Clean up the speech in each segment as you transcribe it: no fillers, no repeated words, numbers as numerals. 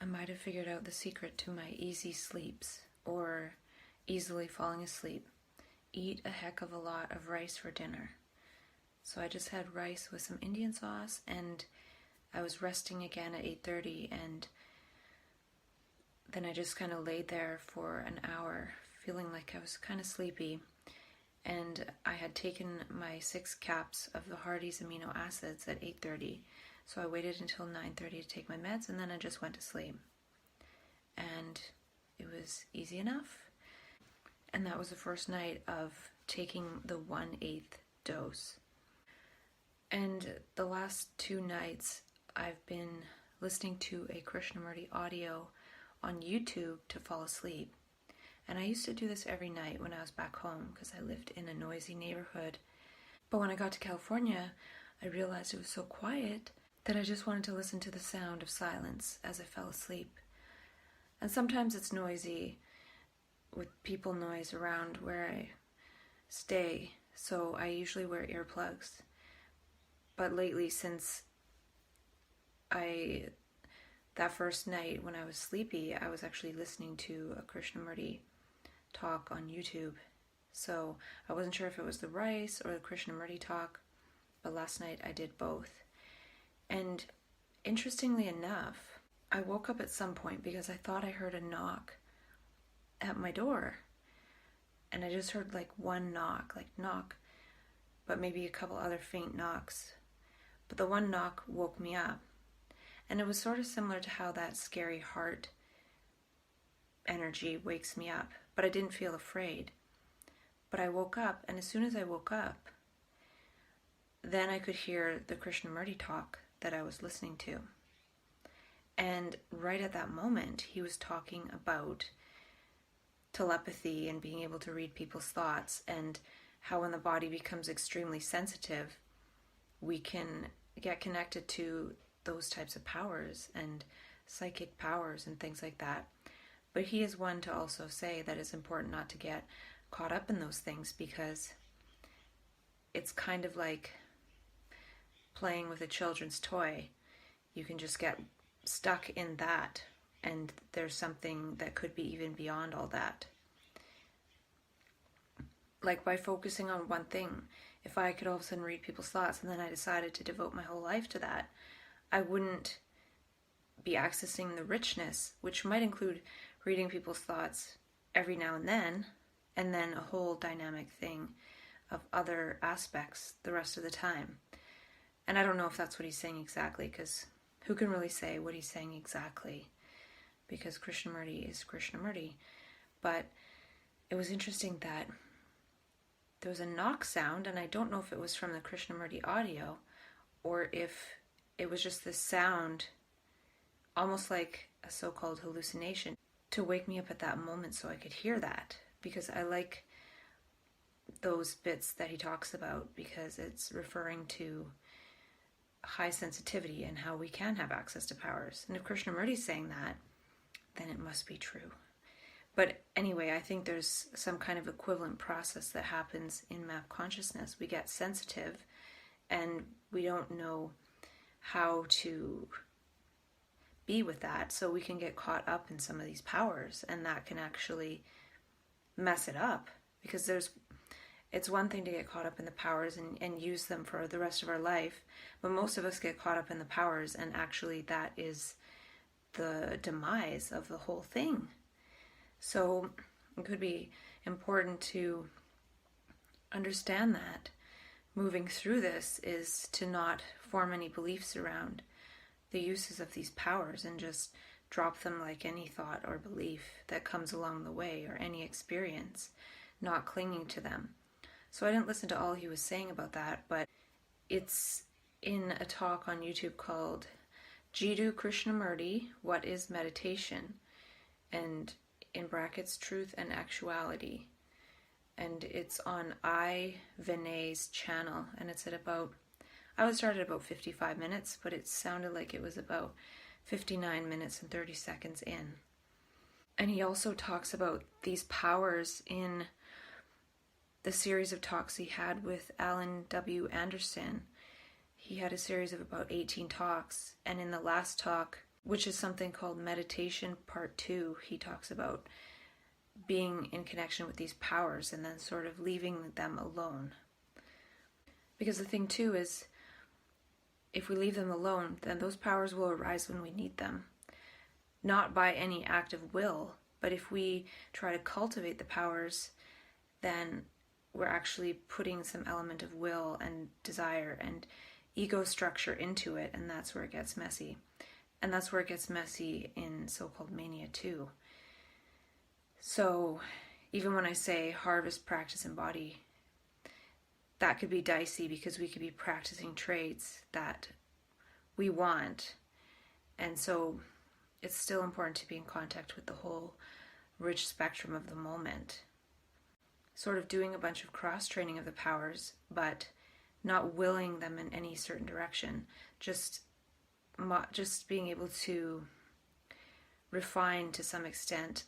I might have figured out the secret to my easy sleeps, or easily falling asleep. Eat a heck of a lot of rice for dinner. So I just had rice with some Indian sauce, and I was resting again at 8:30, and then I just kind of laid there for an hour, feeling like I was kind of sleepy. And I had taken my 6 caps of the Hardy's amino acids at 8:30, so I waited until 9:30 to take my meds, and then I just went to sleep. And it was easy enough. And that was the first night of taking the 1/8 dose. And the last 2 nights, I've been listening to a Krishnamurti audio on YouTube to fall asleep. And I used to do this every night when I was back home because I lived in a noisy neighborhood. But when I got to California, I realized it was so quiet that I just wanted to listen to the sound of silence as I fell asleep. And sometimes it's noisy with people noise around where I stay, so I usually wear earplugs. But lately, since that first night when I was sleepy, I was actually listening to a Krishnamurti talk on YouTube. So I wasn't sure if it was the rice or the Krishnamurti talk, but last night I did both. And interestingly enough, I woke up at some point because I thought I heard a knock at my door. And I just heard like one knock, but maybe a couple other faint knocks. But the one knock woke me up. And it was sort of similar to how that scary heart energy wakes me up. But I didn't feel afraid. But I woke up, and as soon as I woke up, then I could hear the Krishnamurti talk that I was listening to. And right at that moment, he was talking about telepathy and being able to read people's thoughts, and how when the body becomes extremely sensitive, we can get connected to those types of powers and psychic powers and things like that. But he is one to also say that it's important not to get caught up in those things, because it's kind of like playing with a children's toy. You can just get stuck in that, and there's something that could be even beyond all that. Like by focusing on one thing, if I could all of a sudden read people's thoughts and then I decided to devote my whole life to that, I wouldn't be accessing the richness, which might include reading people's thoughts every now and then a whole dynamic thing of other aspects the rest of the time. And I don't know if that's what he's saying exactly, because who can really say what he's saying exactly? Because Krishnamurti is Krishnamurti. But it was interesting that there was a knock sound, and I don't know if it was from the Krishnamurti audio or if it was just this sound, almost like a so-called hallucination, to wake me up at that moment so I could hear that. Because I like those bits that he talks about, because it's referring to high sensitivity and how we can have access to powers. And if Krishnamurti's saying that, then it must be true. But anyway, I think there's some kind of equivalent process that happens in map consciousness. We get sensitive and we don't know how to be with that, so we can get caught up in some of these powers, and that can actually mess it up, because it's one thing to get caught up in the powers and use them for the rest of our life, but most of us get caught up in the powers, and actually that is the demise of the whole thing. So it could be important to understand that moving through this is to not form any beliefs around the uses of these powers, and just drop them like any thought or belief that comes along the way, or any experience, not clinging to them. So I didn't listen to all he was saying about that, but it's in a talk on YouTube called Jiddu Krishnamurti, What is Meditation? And in brackets, Truth and Actuality. And it's on Vinay's channel, and it's at about, I would start at about 55 minutes, but it sounded like it was about 59 minutes and 30 seconds in. And he also talks about these powers in the series of talks he had with Alan W. Anderson. He had a series of about 18 talks, and in the last talk, which is something called meditation part 2. He talks about being in connection with these powers and then sort of leaving them alone. Because the thing too is, if we leave them alone, then those powers will arise when we need them. Not by any act of will, but if we try to cultivate the powers, then we're actually putting some element of will and desire and ego structure into it, and that's where it gets messy. And that's where it gets messy in so-called mania too. So even when I say harvest, practice, embody, that could be dicey because we could be practicing traits that we want. And so it's still important to be in contact with the whole rich spectrum of the moment. Sort of doing a bunch of cross-training of the powers, but not willing them in any certain direction. Just being able to refine to some extent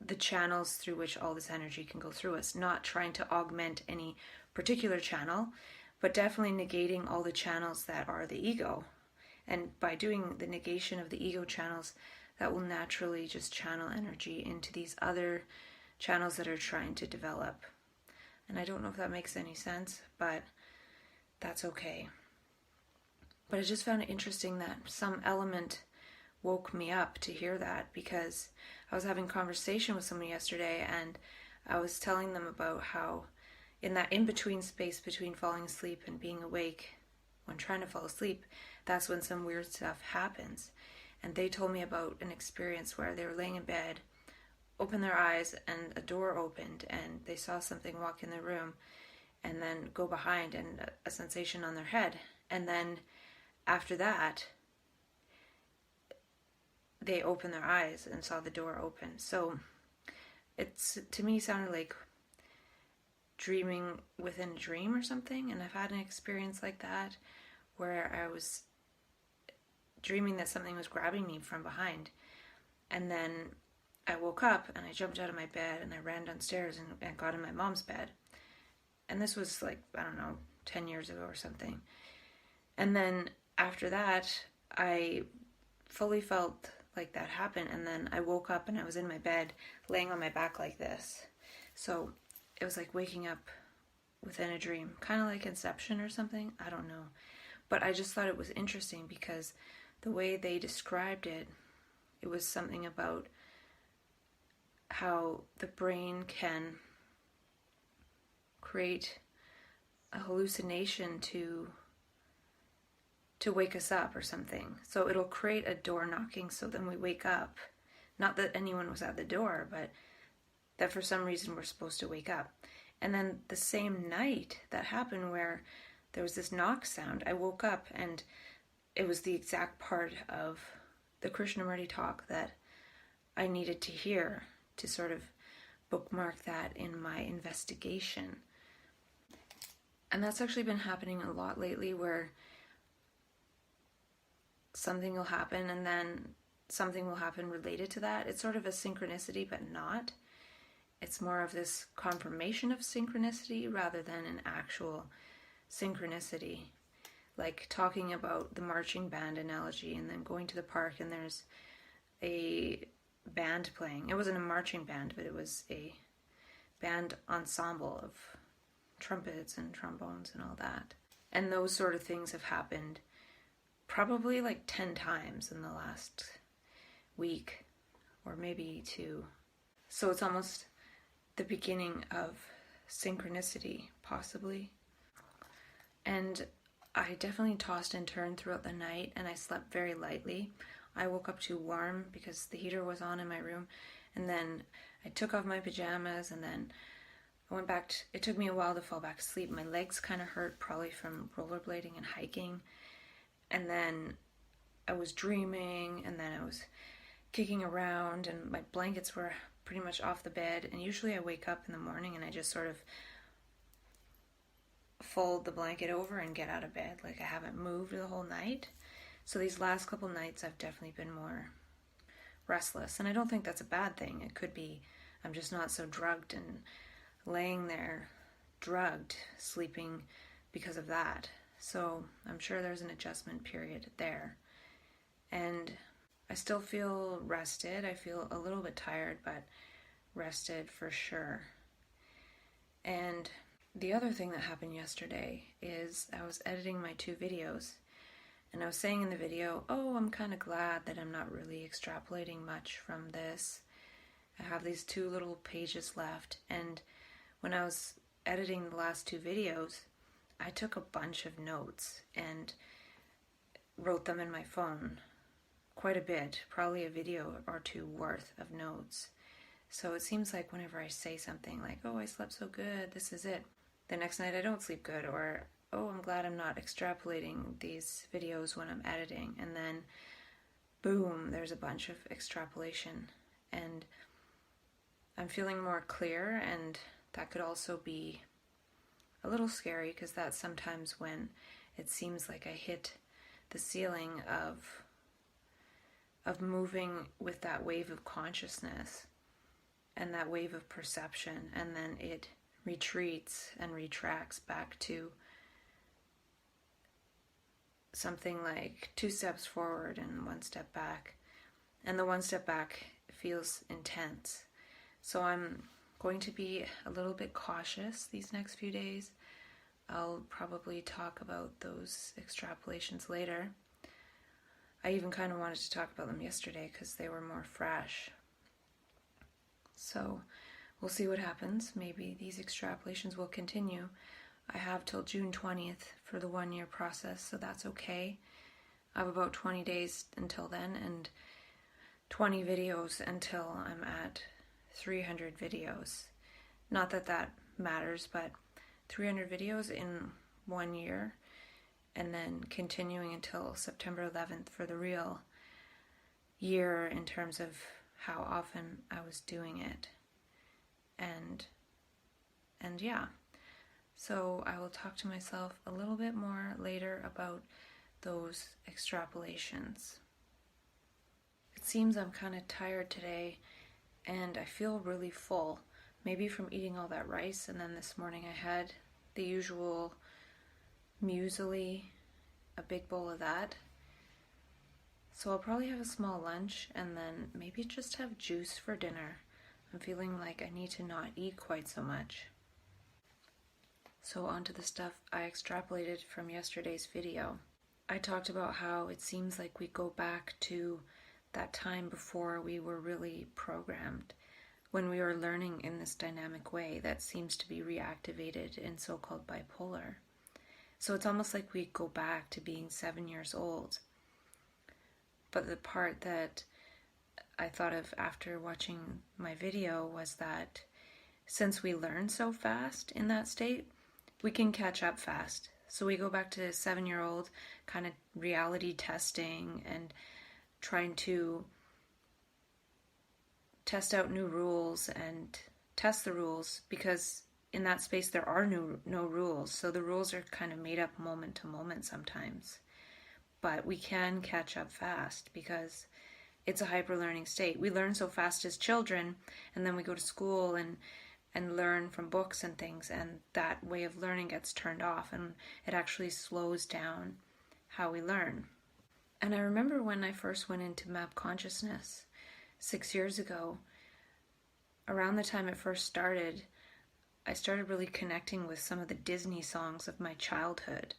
the channels through which all this energy can go through us, not trying to augment any particular channel, but definitely negating all the channels that are the ego. And by doing the negation of the ego channels, that will naturally just channel energy into these other channels that are trying to develop. And I don't know if that makes any sense, but that's okay. But I just found it interesting that some element woke me up to hear that, because I was having a conversation with someone yesterday and I was telling them about how in that in-between space between falling asleep and being awake, when trying to fall asleep, that's when some weird stuff happens. And they told me about an experience where they were laying in bed, opened their eyes, and a door opened and they saw something walk in the room and then go behind, and a sensation on their head. And then after that, they opened their eyes and saw the door open. So it's, to me, sounded like dreaming within a dream or something. And I've had an experience like that where I was dreaming that something was grabbing me from behind. And then I woke up and I jumped out of my bed and I ran downstairs and got in my mom's bed. And this was like, I don't know, 10 years ago or something. And then after that, I fully felt like that happened. And then I woke up and I was in my bed laying on my back like this. So it was like waking up within a dream, kind of like Inception or something. I don't know. But I just thought it was interesting because the way they described it, it was something about how the brain can create a hallucination to wake us up or something. So it'll create a door knocking, so then we wake up. Not that anyone was at the door, but that for some reason we're supposed to wake up. And then the same night that happened where there was this knock sound, I woke up and it was the exact part of the Krishnamurti talk that I needed to hear to sort of bookmark that in my investigation. And that's actually been happening a lot lately, where something will happen and then something will happen related to that. It's sort of a synchronicity, but not. It's more of this confirmation of synchronicity rather than an actual synchronicity. Like talking about the marching band analogy and then going to the park and there's a band playing. It wasn't a marching band, but it was a band ensemble of trumpets and trombones and all that. And those sort of things have happened probably like 10 times in the last week, or maybe 2. So it's almost the beginning of synchronicity, possibly. And I definitely tossed and turned throughout the night, and I slept very lightly. I woke up too warm because the heater was on in my room, and then I took off my pajamas, and then I went back it took me a while to fall back asleep. My legs kind of hurt, probably from rollerblading and hiking. And then I was dreaming, and then I was kicking around, and my blankets were pretty much off the bed. And usually I wake up in the morning and I just sort of fold the blanket over and get out of bed. Like I haven't moved the whole night. So these last couple nights I've definitely been more restless. And I don't think that's a bad thing. It could be I'm just not so drugged and laying there drugged, sleeping because of that. So I'm sure there's an adjustment period there. still feel rested. I feel a little bit tired, but rested for sure. And the other thing that happened yesterday is I was editing my 2 videos, and I was saying in the video, oh, I'm kind of glad that I'm not really extrapolating much from this. I have these 2 little pages left, and when I was editing the last 2 videos, I took a bunch of notes and wrote them in my phone. Quite a bit, probably a video or 2 worth of notes. So it seems like whenever I say something like, oh, I slept so good, this is it, the next night I don't sleep good, or, oh, I'm glad I'm not extrapolating these videos when I'm editing, and then boom, there's a bunch of extrapolation, and I'm feeling more clear, and that could also be a little scary, because that's sometimes when it seems like I hit the ceiling of moving with that wave of consciousness and that wave of perception, and then it retreats and retracts back to something like 2 steps forward and 1 step back, and the 1 step back feels intense. So I'm going to be a little bit cautious these next few days. I'll probably talk about those extrapolations later. I even kind of wanted to talk about them yesterday because they were more fresh. So we'll see what happens. Maybe these extrapolations will continue. I have till June 20th for the 1-year process, so that's okay. I have about 20 days until then, and 20 videos until I'm at 300 videos. Not that that matters, but 300 videos in 1 year, and then continuing until September 11th for the real year in terms of how often I was doing it. And yeah, so I will talk to myself a little bit more later about those extrapolations. It seems I'm kind of tired today, and I feel really full, maybe from eating all that rice, and then this morning I had the usual muesli, a big bowl of that. So I'll probably have a small lunch, and then maybe just have juice for dinner. I'm feeling like I need to not eat quite so much. So onto the stuff I extrapolated from yesterday's video. I talked about how it seems like we go back to that time before we were really programmed, when we were learning in this dynamic way that seems to be reactivated in so-called bipolar. So it's almost like we go back to being 7 years old. But the part that I thought of after watching my video was that since we learn so fast in that state, we can catch up fast. So we go back to 7-year-old kind of reality testing and trying to test out new rules and test the rules, because in that space there are no rules. So the rules are kind of made up moment to moment sometimes. But we can catch up fast because it's a hyper-learning state. We learn so fast as children, and then we go to school and learn from books and things, and that way of learning gets turned off, and it actually slows down how we learn. And I remember when I first went into map consciousness 6 years ago, around the time it first started, I started really connecting with some of the Disney songs of my childhood,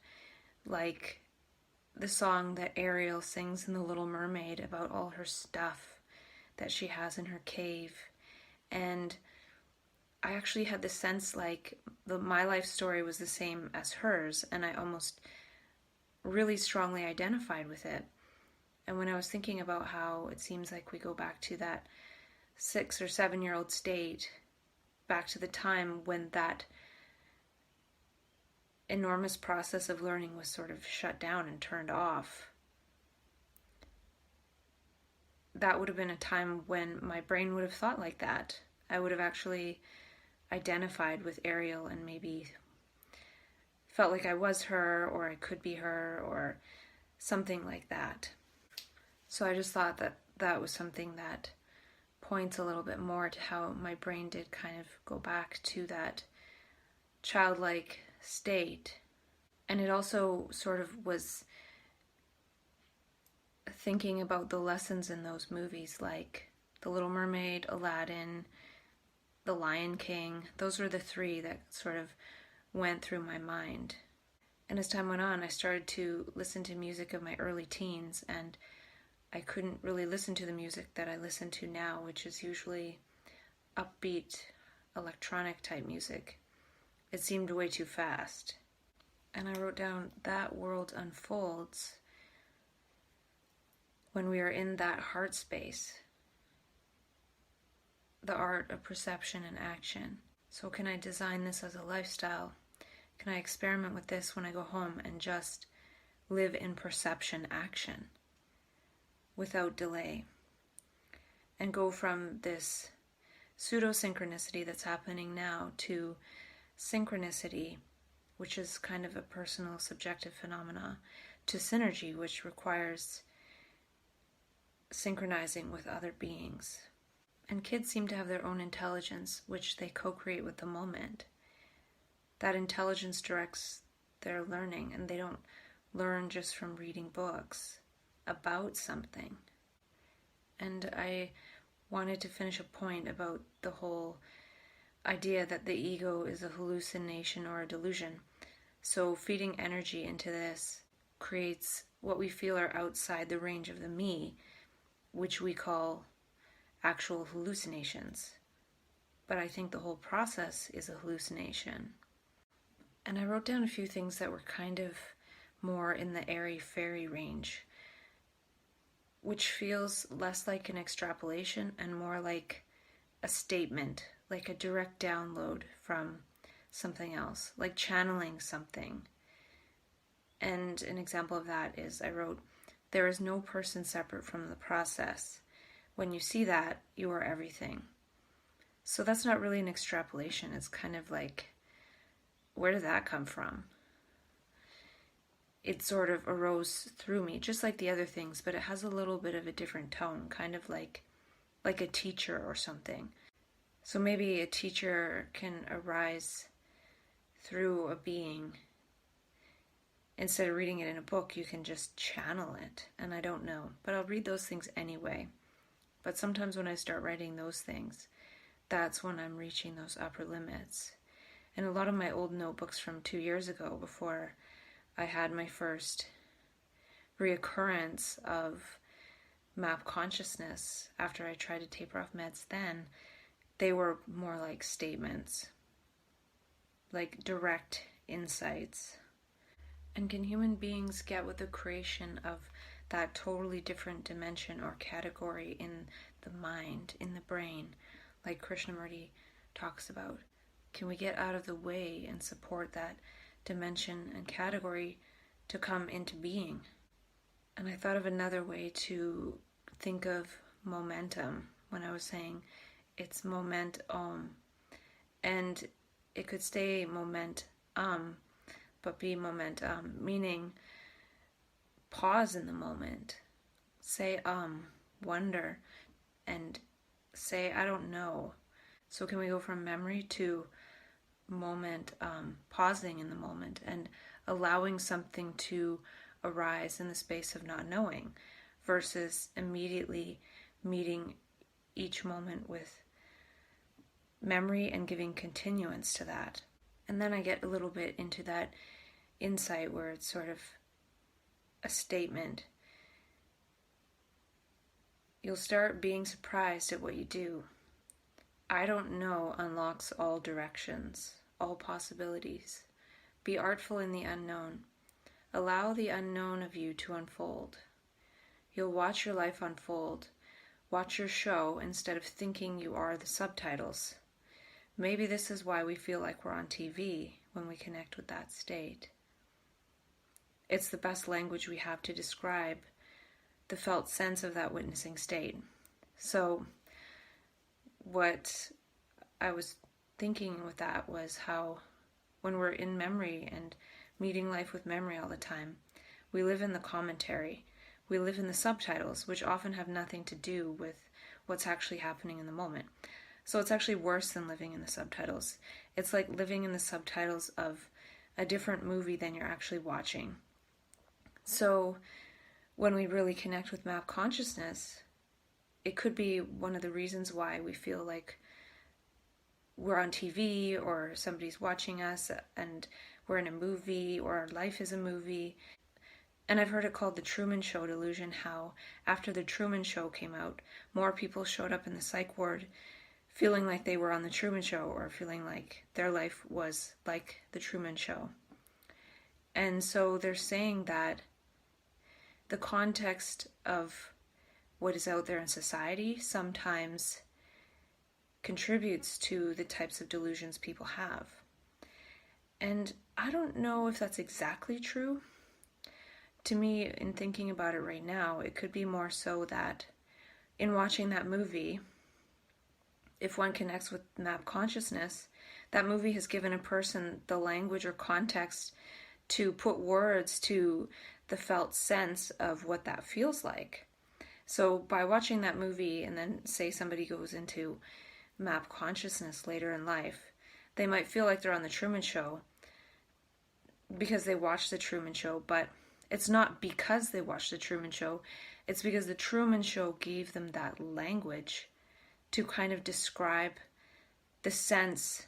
like the song that Ariel sings in The Little Mermaid about all her stuff that she has in her cave. And I actually had the sense like my life story was the same as hers, and I almost really strongly identified with it. And when I was thinking about how it seems like we go back to that 6 or 7-year-old state, back to the time when that enormous process of learning was sort of shut down and turned off, that would have been a time when my brain would have thought like that. I would have actually identified with Ariel and maybe felt like I was her, or I could be her, or something like that. So I just thought that that was something that points a little bit more to how my brain did kind of go back to that childlike state. And it also sort of was thinking about the lessons in those movies, like The Little Mermaid, Aladdin, The Lion King. Those were the three that sort of went through my mind. And as time went on, I started to listen to music of my early teens, and I couldn't really listen to the music that I listen to now, which is usually upbeat, electronic type music. It seemed way too fast. And I wrote down, that world unfolds when we are in that heart space, the art of perception and action. So can I design this as a lifestyle? Can I experiment with this when I go home and just live in perception action without delay? And go from this pseudo-synchronicity that's happening now to synchronicity, which is kind of a personal, subjective phenomena, to synergy, which requires synchronizing with other beings. And kids seem to have their own intelligence, which they co-create with the moment. That intelligence directs their learning, and they don't learn just from reading books about something. And I wanted to finish a point about the whole idea that the ego is a hallucination or a delusion. So feeding energy into this creates what we feel are outside the range of the me, which we call actual hallucinations. But I think the whole process is a hallucination. And I wrote down a few things that were kind of more in the airy-fairy range, which feels less like an extrapolation and more like a statement, like a direct download from something else, like channeling something. And an example of that is I wrote, there is no person separate from the process. When you see that, you are everything. So that's not really an extrapolation. It's kind of like, where did that come from? It sort of arose through me, just like the other things, but it has a little bit of a different tone, kind of like a teacher or something. So maybe a teacher can arise through a being. Instead of reading it in a book, you can just channel it. And I don't know, but I'll read those things anyway. But sometimes when I start writing those things, that's when I'm reaching those upper limits. And a lot of my old notebooks from 2 years ago, before I had my first reoccurrence of map consciousness, after I tried to taper off meds then, they were more like statements, like direct insights. And can human beings get with the creation of that totally different dimension or category in the mind, in the brain, like Krishnamurti talks about? Can we get out of the way and support that dimension and category to come into being? And I thought of another way to think of momentum when I was saying it's moment-om. And it could stay moment-um, but be momentum, meaning pause in the moment. Say wonder, and say I don't know. So can we go from memory to moment, pausing in the moment and allowing something to arise in the space of not knowing, versus immediately meeting each moment with memory and giving continuance to that. And then I get a little bit into that insight where it's sort of a statement. You'll start being surprised at what you do. I don't know unlocks all directions, all possibilities. Be artful in the unknown. Allow the unknown of you to unfold. You'll watch your life unfold. Watch your show instead of thinking you are the subtitles. Maybe this is why we feel like we're on TV when we connect with that state. It's the best language we have to describe the felt sense of that witnessing state. So what I was thinking with that was how when we're in memory and meeting life with memory all the time, we live in the commentary. We live in the subtitles, which often have nothing to do with what's actually happening in the moment. So it's actually worse than living in the subtitles. It's like living in the subtitles of a different movie than you're actually watching. So when we really connect with map consciousness, it could be one of the reasons why we feel like we're on TV or somebody's watching us and we're in a movie or our life is a movie. And I've heard it called the Truman Show delusion, how after the Truman Show came out, more people showed up in the psych ward feeling like they were on the Truman Show or feeling like their life was like the Truman Show. And so they're saying that the context of what is out there in society sometimes contributes to the types of delusions people have. And I don't know if that's exactly true. To me, in thinking about it right now, it could be more so that in watching that movie, if one connects with map consciousness, that movie has given a person the language or context to put words to the felt sense of what that feels like. So by watching that movie, and then say somebody goes into map consciousness later in life, they might feel like they're on the Truman Show because they watched the Truman Show, but it's not because they watched the Truman Show, it's because the Truman Show gave them that language to kind of describe the sense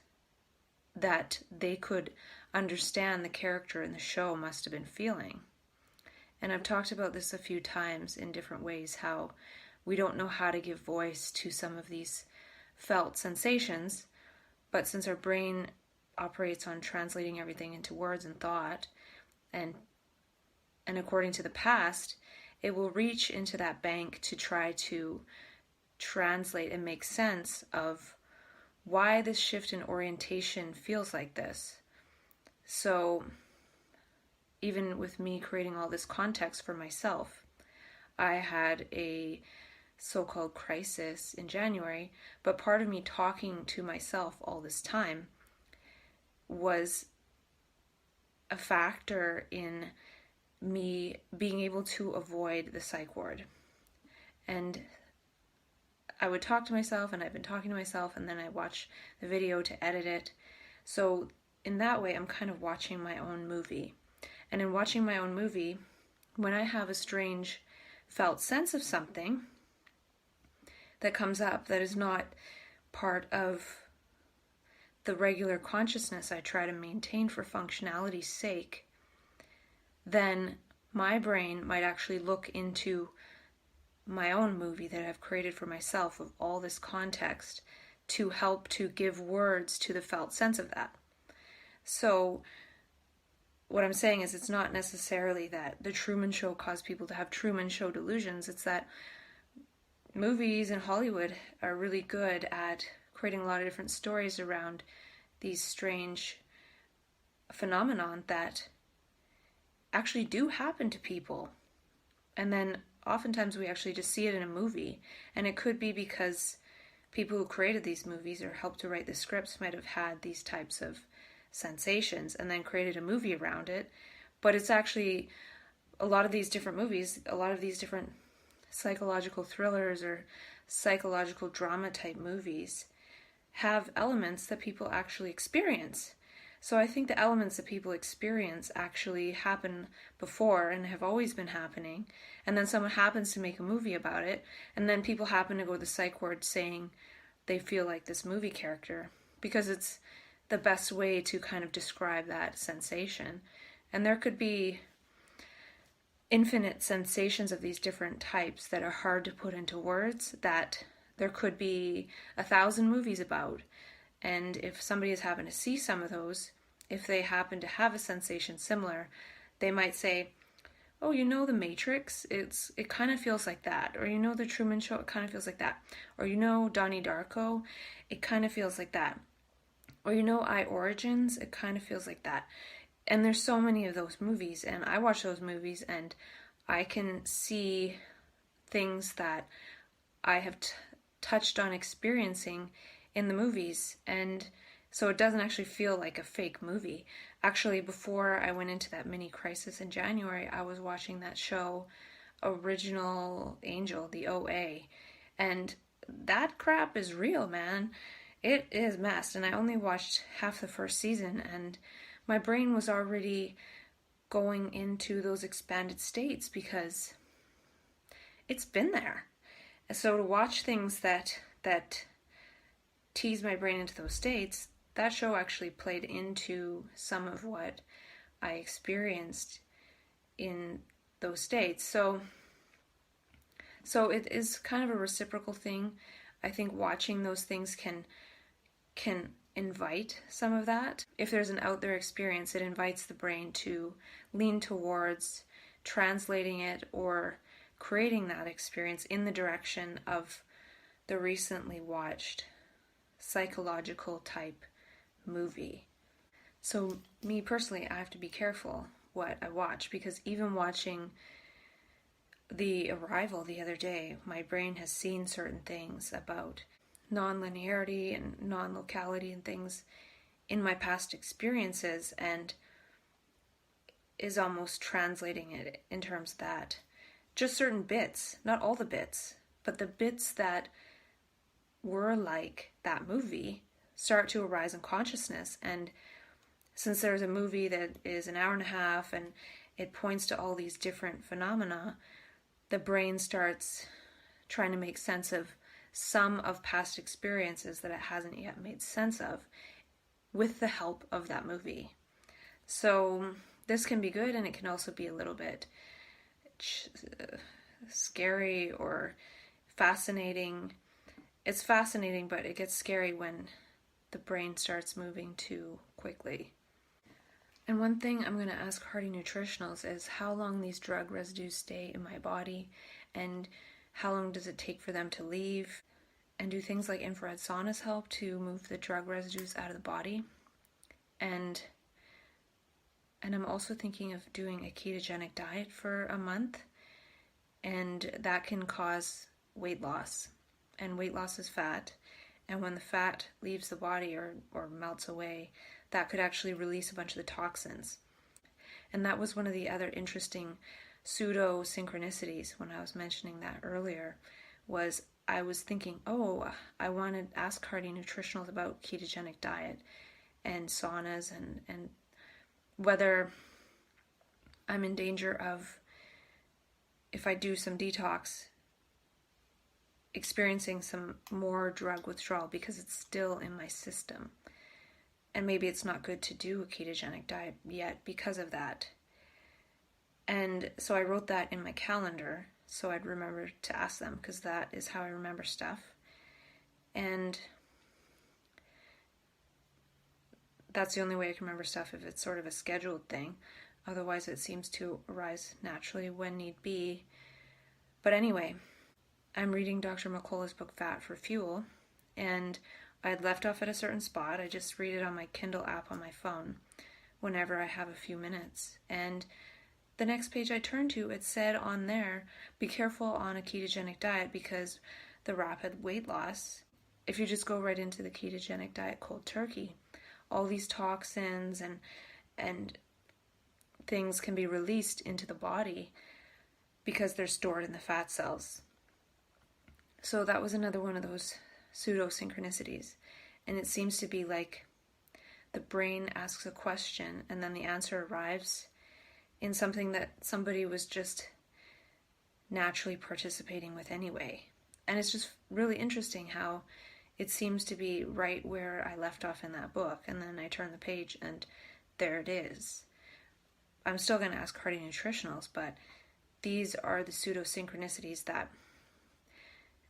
that they could understand the character in the show must have been feeling. And I've talked about this a few times in different ways, how we don't know how to give voice to some of these felt sensations, but since our brain operates on translating everything into words and thought, and according to the past, it will reach into that bank to try to translate and make sense of why this shift in orientation feels like this. So even with me creating all this context for myself, I had a so-called crisis in January, but part of me talking to myself all this time was a factor in me being able to avoid the psych ward. And I would talk to myself, and I've been talking to myself, and then I watch the video to edit it. So in that way, I'm kind of watching my own movie. And in watching my own movie, when I have a strange felt sense of something that comes up that is not part of the regular consciousness I try to maintain for functionality's sake, then my brain might actually look into my own movie that I've created for myself of all this context to help to give words to the felt sense of that. So what I'm saying is it's not necessarily that the Truman Show caused people to have Truman Show delusions. It's that movies in Hollywood are really good at creating a lot of different stories around these strange phenomenon that actually do happen to people. And then oftentimes we actually just see it in a movie. And it could be because people who created these movies or helped to write the scripts might have had these types of sensations and then created a movie around it. But it's actually a lot of these different movies, a lot of these different psychological thrillers or psychological drama type movies have elements that people actually experience. So I think the elements that people experience actually happen before and have always been happening, and then someone happens to make a movie about it, and then people happen to go to the psych ward saying they feel like this movie character because it's the best way to kind of describe that sensation. And there could be infinite sensations of these different types that are hard to put into words, that there could be 1,000 movies about. And if somebody has happened to see some of those, if they happen to have a sensation similar, they might say, oh, you know The Matrix, it kind of feels like that. Or you know The Truman Show, it kind of feels like that. Or you know Donnie Darko, it kind of feels like that. Or you know I Origins, it kind of feels like that. And there's so many of those movies, and I watch those movies and I can see things that I have touched on experiencing in the movies, and so it doesn't actually feel like a fake movie. Actually, before I went into that mini crisis in January, I was watching that show, Original Angel, the OA, and that crap is real, man. It is messed, and I only watched half the first season, and my brain was already going into those expanded states because it's been there. So to watch things that tease my brain into those states, that show actually played into some of what I experienced in those states. So it is kind of a reciprocal thing. I think watching those things can invite some of that. If there's an out there experience, it invites the brain to lean towards translating it or creating that experience in the direction of the recently watched psychological type movie. So me personally, I have to be careful what I watch, because even watching The Arrival the other day, my brain has seen certain things about non-linearity and non-locality and things in my past experiences, and is almost translating it in terms of that. Just certain bits, not all the bits, but the bits that were like that movie start to arise in consciousness. And since there's a movie that is an hour and a half and it points to all these different phenomena, the brain starts trying to make sense of some of past experiences that it hasn't yet made sense of with the help of that movie. So this can be good, and it can also be a little bit scary or fascinating. It's fascinating, but it gets scary when the brain starts moving too quickly. And one thing I'm going to ask Hardy Nutritionals is how long these drug residues stay in my body, and how long does it take for them to leave, and do things like infrared saunas help to move the drug residues out of the body? And I'm also thinking of doing a ketogenic diet for a month, and that can cause weight loss, and weight loss is fat, and when the fat leaves the body or melts away, that could actually release a bunch of the toxins. And that was one of the other interesting pseudo synchronicities when I was mentioning that earlier, was I was thinking, oh, I want to ask Hardy Nutritionals about ketogenic diet and saunas, and whether I'm in danger of, if I do some detox, experiencing some more drug withdrawal because it's still in my system. And maybe it's not good to do a ketogenic diet yet because of that. And so I wrote that in my calendar so I'd remember to ask them, because that is how I remember stuff. And that's the only way I can remember stuff, if it's sort of a scheduled thing. Otherwise it seems to arise naturally when need be. But anyway, I'm reading Dr. McCullough's book Fat for Fuel, and I had left off at a certain spot. I just read it on my Kindle app on my phone whenever I have a few minutes. And the next page I turned to, it said on there, be careful on a ketogenic diet because the rapid weight loss, if you just go right into the ketogenic diet cold turkey, all these toxins and things can be released into the body because they're stored in the fat cells. So that was another one of those pseudo synchronicities, and it seems to be like the brain asks a question and then the answer arrives in something that somebody was just naturally participating with anyway. And it's just really interesting how it seems to be right where I left off in that book, and then I turn the page and there it is. I'm still going to ask Hardy Nutritionals, but these are the pseudo synchronicities that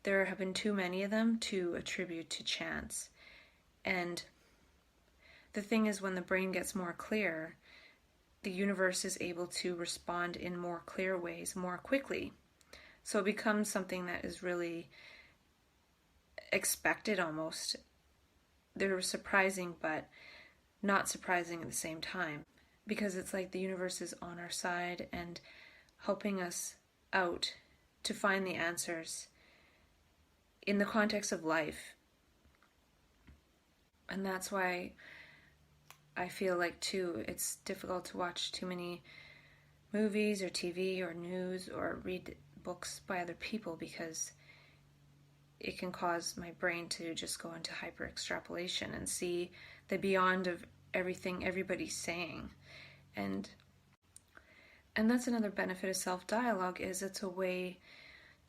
there have been too many of them to attribute to chance. And the thing is, when the brain gets more clear, the universe is able to respond in more clear ways more quickly. So it becomes something that is really expected almost. They're surprising, but not surprising at the same time, because it's like the universe is on our side and helping us out to find the answers in the context of life. And that's why I feel like too, it's difficult to watch too many movies or TV or news or read books by other people, because it can cause my brain to just go into hyper extrapolation and see the beyond of everything everybody's saying. And that's another benefit of self-dialogue, is it's a way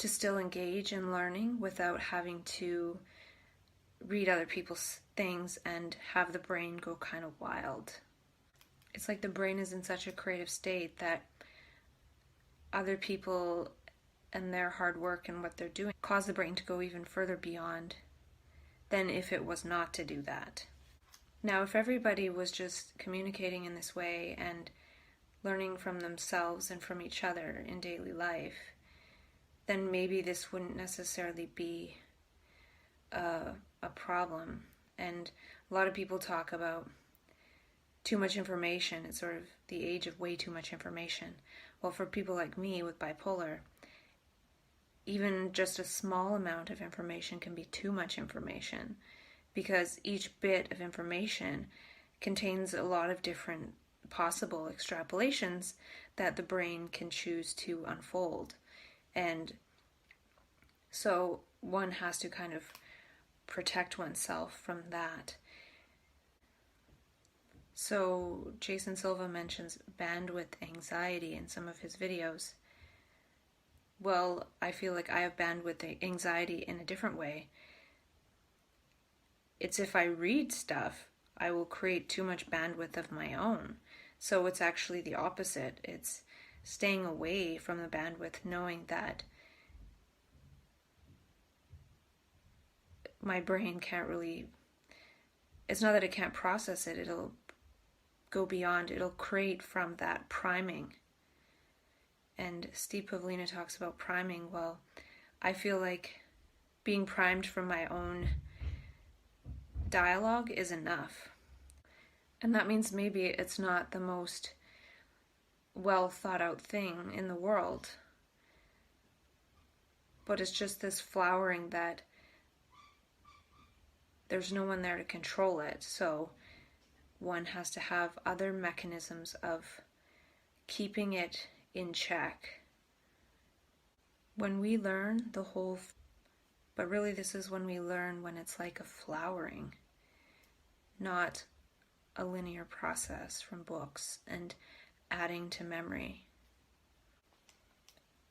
to still engage in learning without having to read other people's things and have the brain go kind of wild. It's like the brain is in such a creative state that other people and their hard work and what they're doing cause the brain to go even further beyond than if it was not to do that. Now, if everybody was just communicating in this way and learning from themselves and from each other in daily life, then maybe this wouldn't necessarily be a problem. And a lot of people talk about too much information. It's sort of the age of way too much information. Well, for people like me with bipolar, even just a small amount of information can be too much information, because each bit of information contains a lot of different possible extrapolations that the brain can choose to unfold. And so one has to kind of protect oneself from that. So Jason Silva mentions bandwidth anxiety in some of his videos. Well, I feel like I have bandwidth anxiety in a different way. It's if I read stuff, I will create too much bandwidth of my own. So it's actually the opposite. It's staying away from the bandwidth, knowing that my brain can't really, it's not that it can't process it, it'll go beyond, it'll create from that priming. And Steve Pavlina talks about priming. Well, I feel like being primed from my own dialogue is enough. And that means maybe it's not the most well thought out thing in the world, but it's just this flowering that there's no one there to control it. So one has to have other mechanisms of keeping it in check. When we learn the whole, but really this is when we learn when it's like a flowering, not a linear process from books and adding to memory.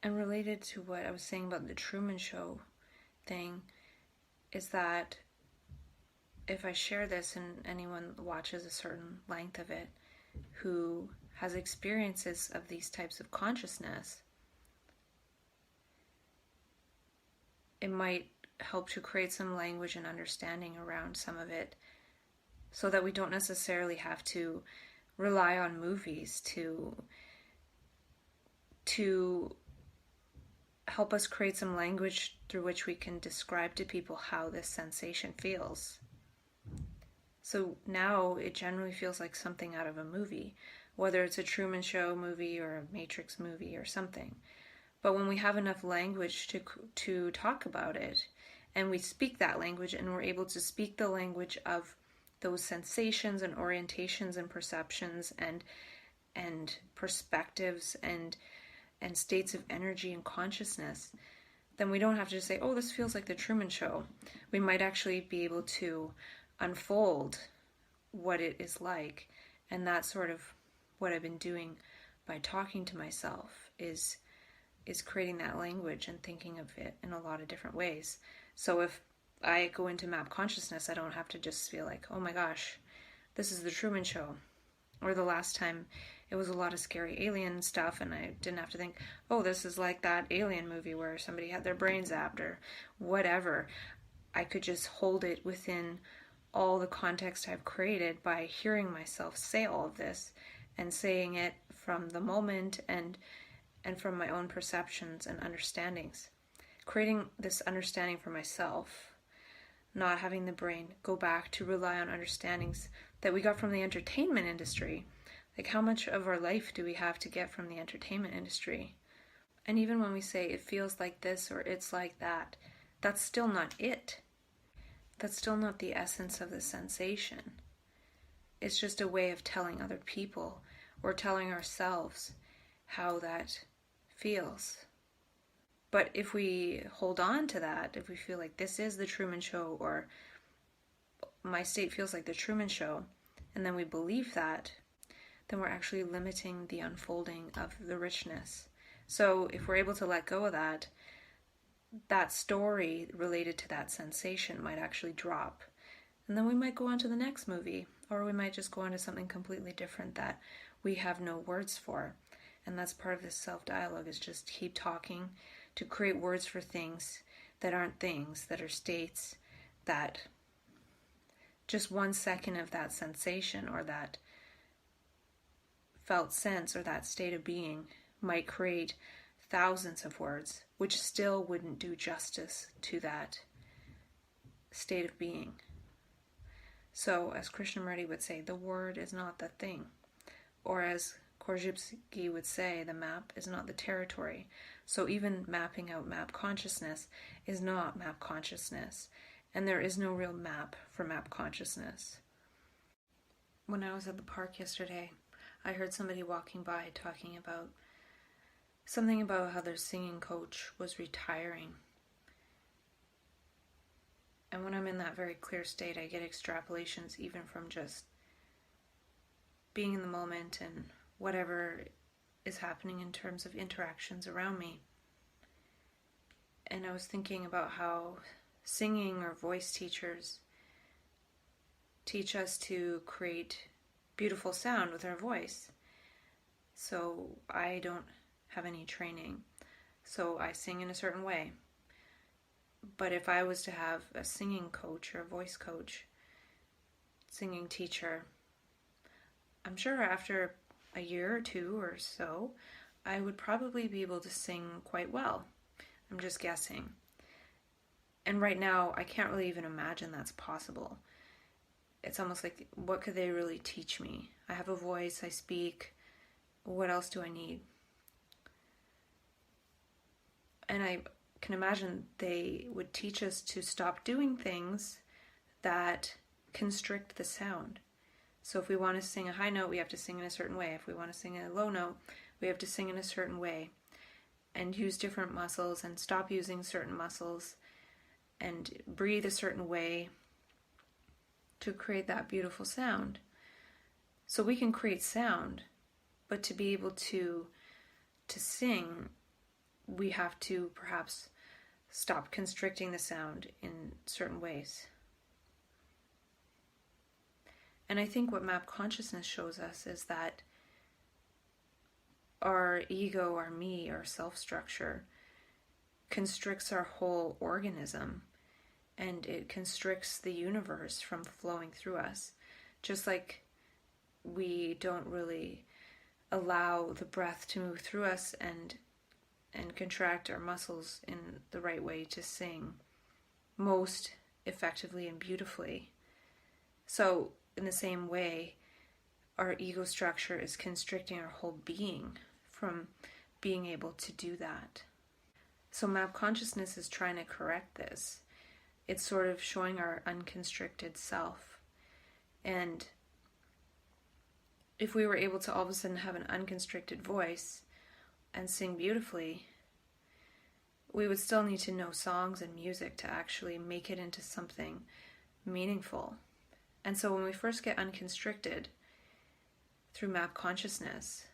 And related to what I was saying about the Truman Show thing, is that if I share this and anyone watches a certain length of it who has experiences of these types of consciousness, it might help to create some language and understanding around some of it, so that we don't necessarily have to rely on movies to help us create some language through which we can describe to people how this sensation feels. So now it generally feels like something out of a movie, whether it's a Truman Show movie or a Matrix movie or something. But when we have enough language to talk about it, and we speak that language, and we're able to speak the language of those sensations and orientations and perceptions and perspectives and states of energy and consciousness, then we don't have to just say, oh, this feels like the Truman Show. We might actually be able to unfold what it is like. And that's sort of what I've been doing by talking to myself, is creating that language and thinking of it in a lot of different ways. So if I go into map consciousness, I don't have to just feel like, oh my gosh, this is the Truman Show. Or the last time it was a lot of scary alien stuff, and I didn't have to think, oh, this is like that alien movie where somebody had their brain zapped or whatever. I could just hold it within all the context I've created by hearing myself say all of this and saying it from the moment and from my own perceptions and understandings. Creating this understanding for myself, not having the brain go back to rely on understandings that we got from the entertainment industry. Like, how much of our life do we have to get from the entertainment industry? And even when we say it feels like this or it's like that, that's still not it. That's still not the essence of the sensation. It's just a way of telling other people or telling ourselves how that feels. But if we hold on to that, if we feel like this is the Truman Show, or my state feels like the Truman Show, and then we believe that, then we're actually limiting the unfolding of the richness. So if we're able to let go of that, that story related to that sensation might actually drop. And then we might go on to the next movie, or we might just go on to something completely different that we have no words for. And that's part of this self-dialogue, is just keep talking to create words for things that aren't things, that are states, that just 1 second of that sensation or that felt sense or that state of being might create thousands of words, which still wouldn't do justice to that state of being. So, as Krishnamurti would say, the word is not the thing. Or as Korzybski would say, the map is not the territory. So even mapping out map consciousness is not map consciousness. And there is no real map for map consciousness. When I was at the park yesterday, I heard somebody walking by talking about something about how their singing coach was retiring. And when I'm in that very clear state, I get extrapolations even from just being in the moment and whatever is happening in terms of interactions around me. And I was thinking about how singing or voice teachers teach us to create beautiful sound with our voice. So I don't have any training, so I sing in a certain way. But if I was to have a singing coach or a voice coach, singing teacher, I'm sure after a year or two or so, I would probably be able to sing quite well. I'm just guessing. And right now, I can't really even imagine that's possible. It's almost like, what could they really teach me? I have a voice, I speak. What else do I need? And I can imagine they would teach us to stop doing things that constrict the sound. So if we want to sing a high note, we have to sing in a certain way. If we want to sing a low note, we have to sing in a certain way. And use different muscles and stop using certain muscles and breathe a certain way to create that beautiful sound. So we can create sound, but to be able to sing, we have to perhaps stop constricting the sound in certain ways. And I think what map consciousness shows us is that our ego, our me, our self-structure constricts our whole organism, and it constricts the universe from flowing through us. Just like we don't really allow the breath to move through us and contract our muscles in the right way to sing most effectively and beautifully. So in the same way, our ego structure is constricting our whole being from being able to do that. So map consciousness is trying to correct this. It's sort of showing our unconstricted self. And if we were able to all of a sudden have an unconstricted voice and sing beautifully, we would still need to know songs and music to actually make it into something meaningful. And so when we first get unconstricted through map consciousness,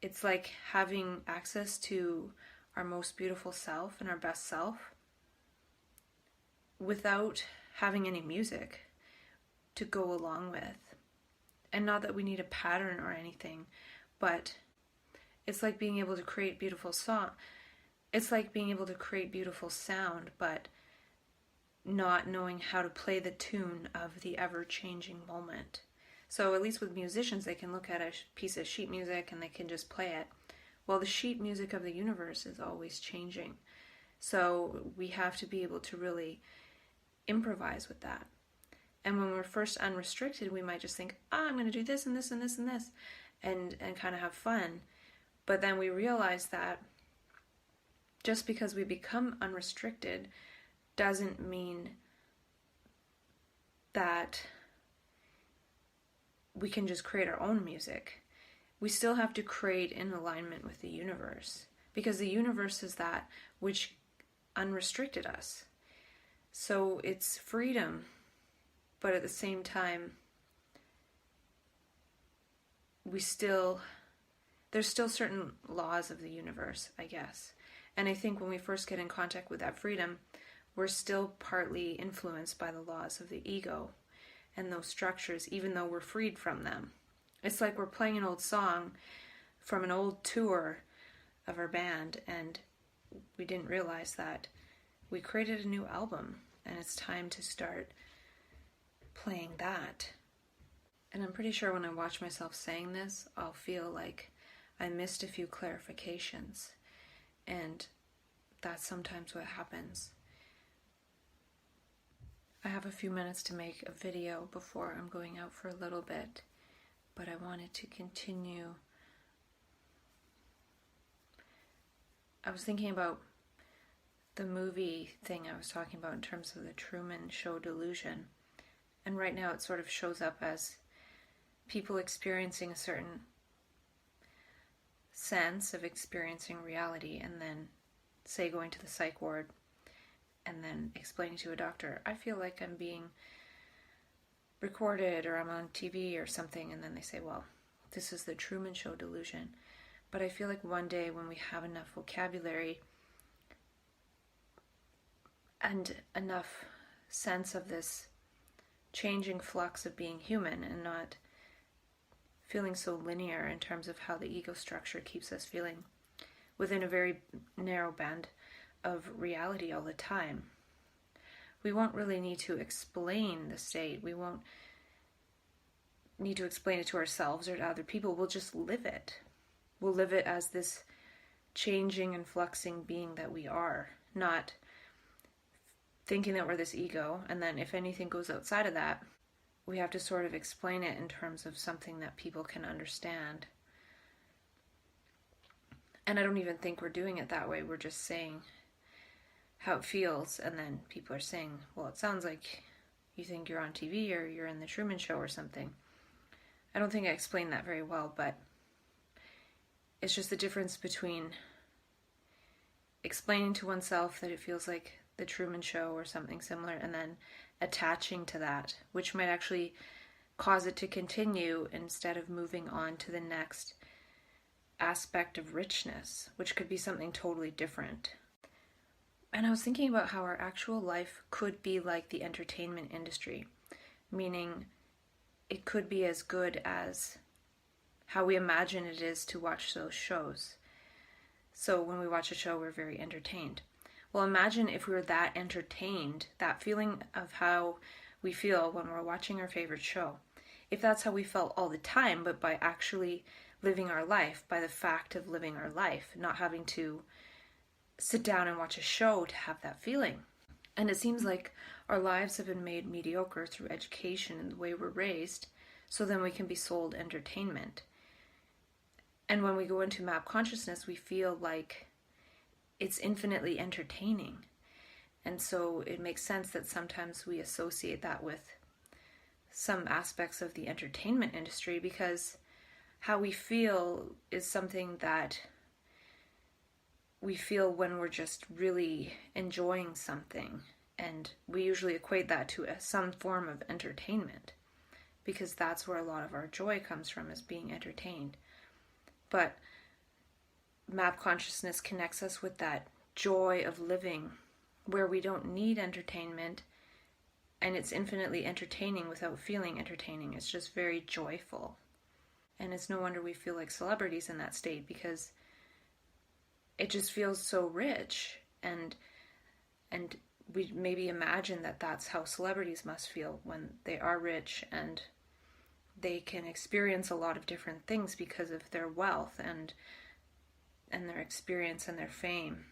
it's like having access to our most beautiful self and our best self without having any music to go along with. And not that we need a pattern or anything, but it's like being able to create beautiful song. It's like being able to create beautiful sound, but not knowing how to play the tune of the ever-changing moment. So at least with musicians, they can look at a piece of sheet music and they can just play it. Well, the sheet music of the universe is always changing. So we have to be able to really improvise with that. And when we're first unrestricted, we might just think, I'm going to do this and this and this and this, and kind of have fun. But then we realize that just because we become unrestricted doesn't mean that we can just create our own music. We still have to create in alignment with the universe, because the universe is that which unrestricted us. So it's freedom, but at the same time, there's still certain laws of the universe, I guess. And I think when we first get in contact with that freedom, we're still partly influenced by the laws of the ego and those structures, even though we're freed from them. It's like we're playing an old song from an old tour of our band, and we didn't realize that we created a new album, and it's time to start playing that. And I'm pretty sure when I watch myself saying this, I'll feel like I missed a few clarifications, and that's sometimes what happens. I have a few minutes to make a video before I'm going out for a little bit, but I wanted to continue. I was thinking about the movie thing I was talking about in terms of the Truman Show delusion, and right now it sort of shows up as people experiencing a certain sense of experiencing reality, and then, say, going to the psych ward and then explaining to a doctor, I feel like I'm being recorded or I'm on TV or something, and then they say, well, this is the Truman Show delusion. But I feel like one day when we have enough vocabulary and enough sense of this changing flux of being human and not feeling so linear in terms of how the ego structure keeps us feeling within a very narrow band of reality all the time, we won't really need to explain the state. We won't need to explain it to ourselves or to other people. We'll just live it. We'll live it as this changing and fluxing being that we are, not thinking that we're this ego, and then if anything goes outside of that, we have to sort of explain it in terms of something that people can understand. And I don't even think we're doing it that way. We're just saying how it feels, and then people are saying, well, it sounds like you think you're on TV or you're in the Truman Show or something. I don't think I explained that very well, but it's just the difference between explaining to oneself that it feels like the Truman Show or something similar, and then attaching to that, which might actually cause it to continue instead of moving on to the next aspect of richness, which could be something totally different. And I was thinking about how our actual life could be like the entertainment industry, meaning it could be as good as how we imagine it is to watch those shows. So when we watch a show, we're very entertained. Well, imagine if we were that entertained, that feeling of how we feel when we're watching our favorite show. If that's how we felt all the time, but by actually living our life, by the fact of living our life, not having to sit down and watch a show to have that feeling. And it seems like our lives have been made mediocre through education and the way we're raised, so then we can be sold entertainment. And when we go into map consciousness, we feel like it's infinitely entertaining. And so it makes sense that sometimes we associate that with some aspects of the entertainment industry, because how we feel is something that we feel when we're just really enjoying something. And we usually equate that to some form of entertainment, because that's where a lot of our joy comes from, is being entertained. But map consciousness connects us with that joy of living, where we don't need entertainment, and it's infinitely entertaining without feeling entertaining. It's just very joyful. And it's no wonder we feel like celebrities in that state, because it just feels so rich, and we maybe imagine that that's how celebrities must feel when they are rich and they can experience a lot of different things because of their wealth and their experience and their fame.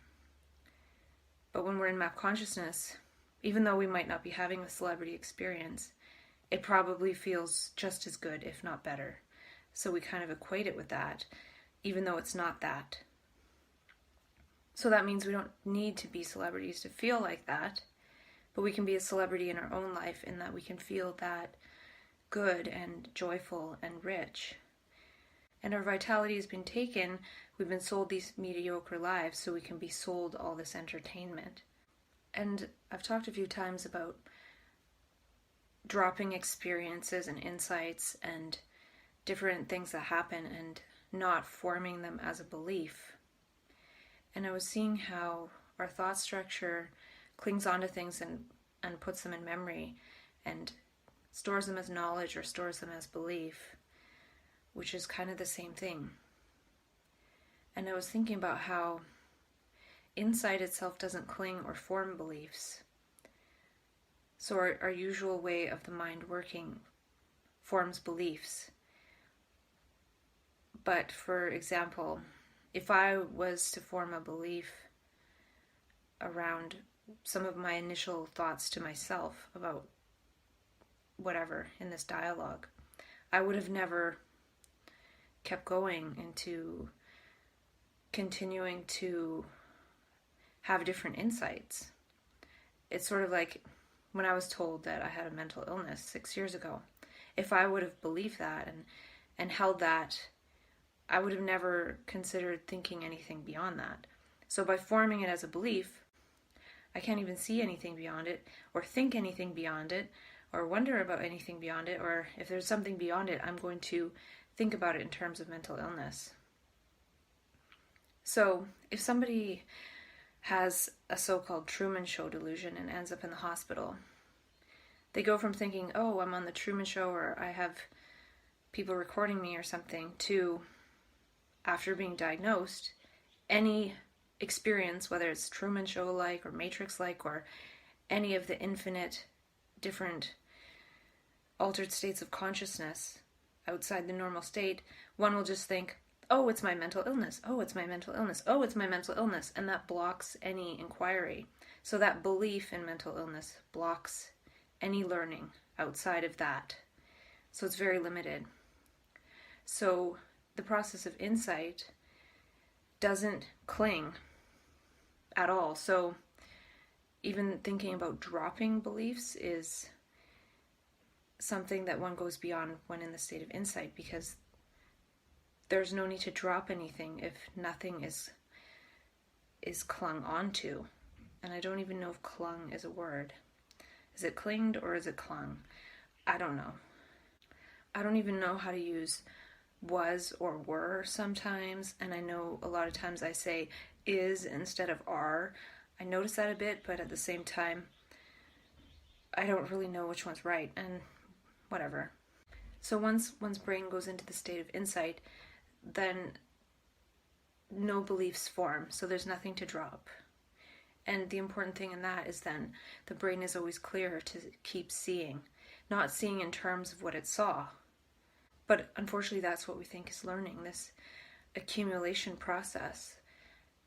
But when we're in map consciousness, even though we might not be having a celebrity experience, it probably feels just as good, if not better. So we kind of equate it with that, even though it's not that. So that means we don't need to be celebrities to feel like that, but we can be a celebrity in our own life, in that we can feel that good and joyful and rich. And our vitality has been taken. We've been sold these mediocre lives so we can be sold all this entertainment. And I've talked a few times about dropping experiences and insights and different things that happen and not forming them as a belief. And I was seeing how our thought structure clings onto things and puts them in memory and stores them as knowledge or stores them as belief, which is kind of the same thing. And I was thinking about how insight itself doesn't cling or form beliefs. So our usual way of the mind working forms beliefs. But for example, if I was to form a belief around some of my initial thoughts to myself about whatever in this dialogue, I would have never kept going into continuing to have different insights. It's sort of like when I was told that I had a mental illness 6 years ago. If I would have believed that and held that, I would have never considered thinking anything beyond that. So by forming it as a belief, I can't even see anything beyond it, or think anything beyond it, or wonder about anything beyond it, or if there's something beyond it, I'm going to think about it in terms of mental illness. So if somebody has a so-called Truman Show delusion and ends up in the hospital, they go from thinking, oh, I'm on the Truman Show, or I have people recording me or something, to, after being diagnosed, any experience, whether it's Truman Show-like or Matrix-like or any of the infinite different altered states of consciousness outside the normal state, one will just think, oh, it's my mental illness, oh, it's my mental illness, oh, it's my mental illness, and that blocks any inquiry. So that belief in mental illness blocks any learning outside of that. So it's very limited. So the process of insight doesn't cling at all. So even thinking about dropping beliefs is something that one goes beyond when in the state of insight, because there's no need to drop anything if nothing is clung onto. And I don't even know if clung is a word. Is it clinged or is it clung? I don't know. I don't even know how to use was or were sometimes, and I know a lot of times I say is instead of are. I notice that a bit, but at the same time, I don't really know which one's right, and whatever. So once one's brain goes into the state of insight, then no beliefs form, so there's nothing to drop. And the important thing in that is then the brain is always clear to keep seeing, not seeing in terms of what it saw. But unfortunately, that's what we think is learning, this accumulation process,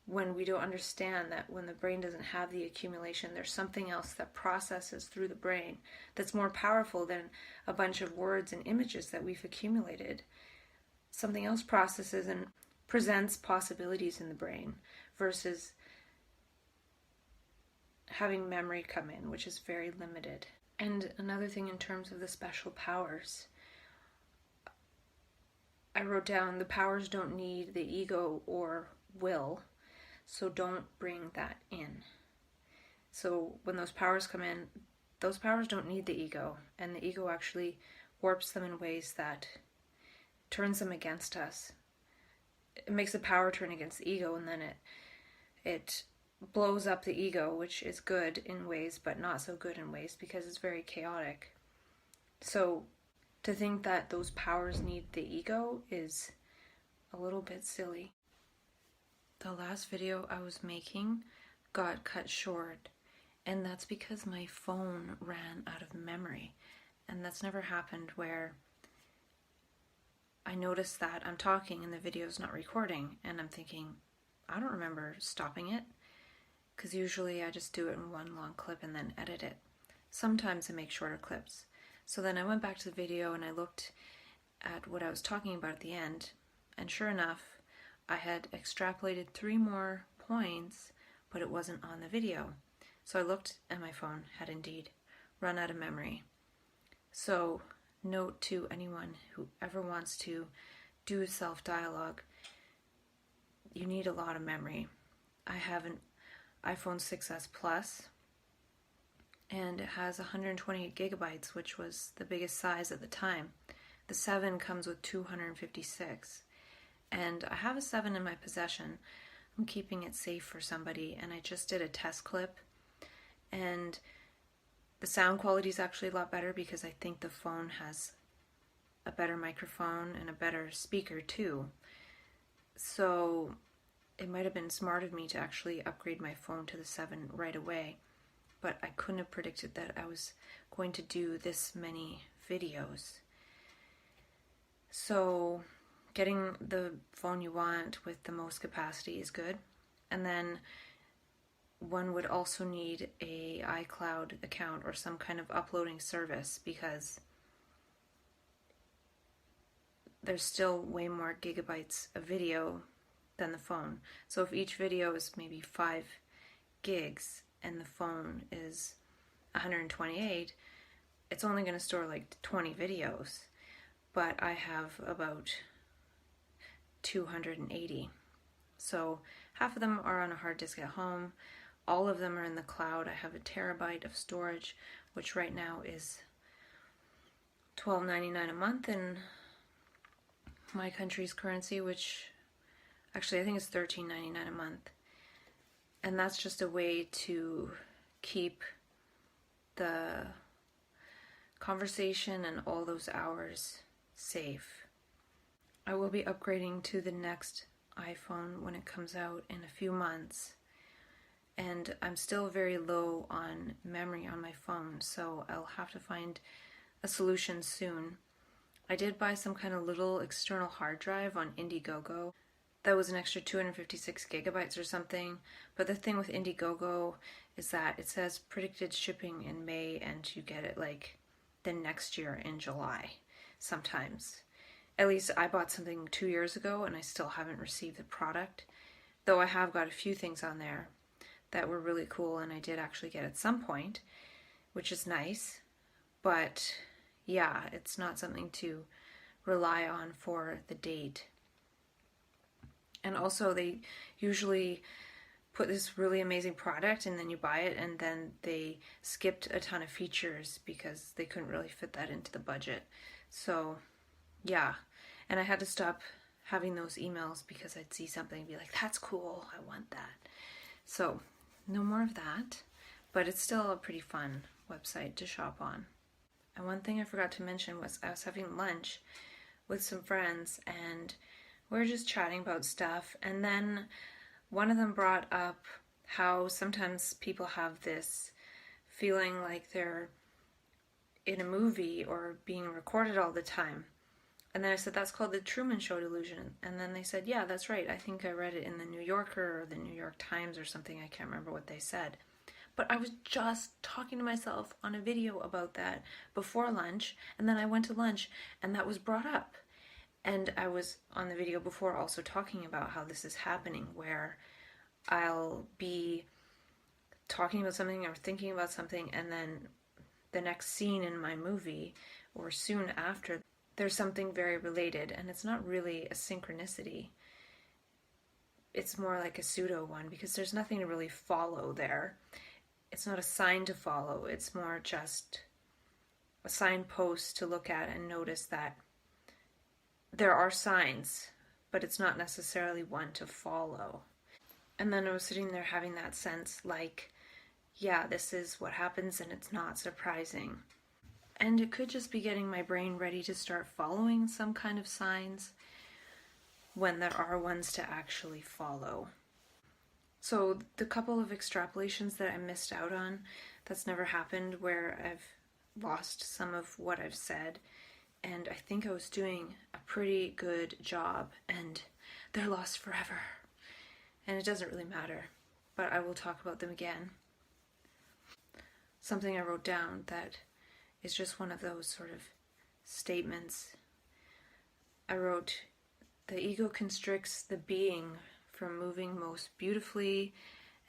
when we don't understand that when the brain doesn't have the accumulation, there's something else that processes through the brain that's more powerful than a bunch of words and images that we've accumulated. Something else processes and presents possibilities in the brain versus having memory come in, which is very limited. And another thing in terms of the special powers, I wrote down the powers don't need the ego or will, so don't bring that in. So when those powers come in, those powers don't need the ego, and the ego actually warps them in ways that turns them against us. It makes the power turn against the ego, and then it blows up the ego, which is good in ways but not so good in ways because it's very chaotic. So to think that those powers need the ego is a little bit silly. The last video I was making got cut short, and that's because my phone ran out of memory. And that's never happened where I notice that I'm talking and the video's not recording, and I'm thinking, I don't remember stopping it, because usually I just do it in one long clip and then edit it. Sometimes I make shorter clips. So then I went back to the video and I looked at what I was talking about at the end, and sure enough, I had extrapolated 3 more points, but it wasn't on the video. So I looked and my phone had indeed run out of memory. So note to anyone who ever wants to do self-dialogue, you need a lot of memory. I have an iPhone 6s Plus, and it has 128 gigabytes, which was the biggest size at the time. The 7 comes with 256. And I have a 7 in my possession, I'm keeping it safe for somebody, and I just did a test clip, and the sound quality is actually a lot better because I think the phone has a better microphone and a better speaker too. So it might have been smart of me to actually upgrade my phone to the 7 right away, but I couldn't have predicted that I was going to do this many videos. So getting the phone you want with the most capacity is good. And then one would also need a iCloud account or some kind of uploading service, because there's still way more gigabytes of video than the phone. So if each video is maybe 5 gigs and the phone is 128, it's only going to store like 20 videos. But I have about 280. So half of them are on a hard disk at home. All of them are in the cloud. I have a terabyte of storage, which right now is $12.99 a month in my country's currency, which actually I think it's $13.99 a month. And that's just a way to keep the conversation and all those hours safe. I will be upgrading to the next iPhone when it comes out in a few months. And I'm still very low on memory on my phone, so I'll have to find a solution soon. I did buy some kind of little external hard drive on Indiegogo. That was an extra 256 gigabytes or something. But the thing with Indiegogo is that it says predicted shipping in May, and you get it like the next year in July sometimes. At least I bought something 2 years ago and I still haven't received the product. Though I have got a few things on there that were really cool, and I did actually get at some point, which is nice. But yeah, it's not something to rely on for the date. And also they usually put this really amazing product and then you buy it, and then they skipped a ton of features because they couldn't really fit that into the budget. So yeah, and I had to stop having those emails because I'd see something and be like, that's cool, I want that. So no more of that, but it's still a pretty fun website to shop on. And one thing I forgot to mention was I was having lunch with some friends and we were just chatting about stuff, and then one of them brought up how sometimes people have this feeling like they're in a movie or being recorded all the time. And then I said, that's called the Truman Show delusion. And then they said, yeah, that's right. I think I read it in the New Yorker or the New York Times or something. I can't remember what they said. But I was just talking to myself on a video about that before lunch. And then I went to lunch and that was brought up. And I was on the video before also talking about how this is happening, where I'll be talking about something or thinking about something, and then the next scene in my movie or soon after, there's something very related, and it's not really a synchronicity. It's more like a pseudo one because there's nothing to really follow there. It's not a sign to follow. It's more just a signpost to look at and notice that there are signs, but it's not necessarily one to follow. And then I was sitting there having that sense like, yeah, this is what happens and it's not surprising. And it could just be getting my brain ready to start following some kind of signs when there are ones to actually follow. So the couple of extrapolations that I missed out on, that's never happened, where I've lost some of what I've said, and I think I was doing a pretty good job, and they're lost forever. And it doesn't really matter, but I will talk about them again. Something I wrote down that is just one of those sort of statements. I wrote, the ego constricts the being from moving most beautifully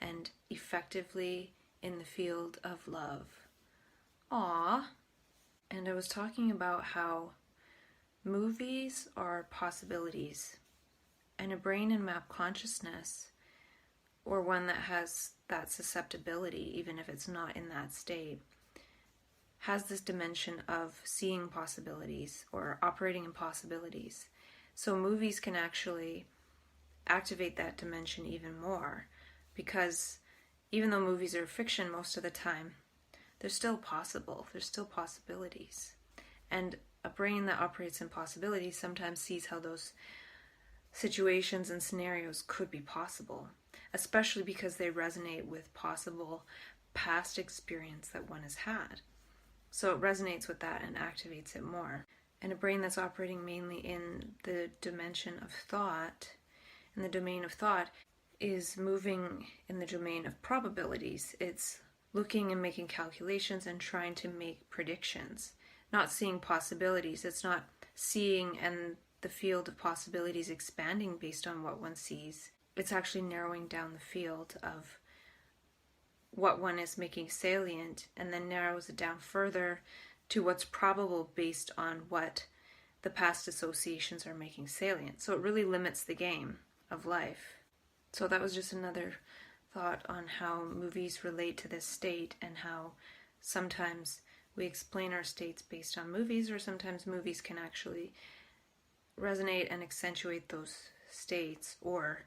and effectively in the field of love. Aww. And I was talking about how movies are possibilities, and a brain and map consciousness, or one that has that susceptibility, even if it's not in that state, has this dimension of seeing possibilities or operating in possibilities. So movies can actually activate that dimension even more, because even though movies are fiction most of the time, they're still possible. There's still possibilities. And a brain that operates in possibilities sometimes sees how those situations and scenarios could be possible, especially because they resonate with possible past experience that one has had. So it resonates with that and activates it more. And a brain that's operating mainly in the dimension of thought, in the domain of thought, is moving in the domain of probabilities. It's looking and making calculations and trying to make predictions, not seeing possibilities. It's not seeing and the field of possibilities expanding based on what one sees. It's actually narrowing down the field of what one is making salient, and then narrows it down further to what's probable based on what the past associations are making salient. So it really limits the game of life. So that was just another thought on how movies relate to this state, and how sometimes we explain our states based on movies, or sometimes movies can actually resonate and accentuate those states or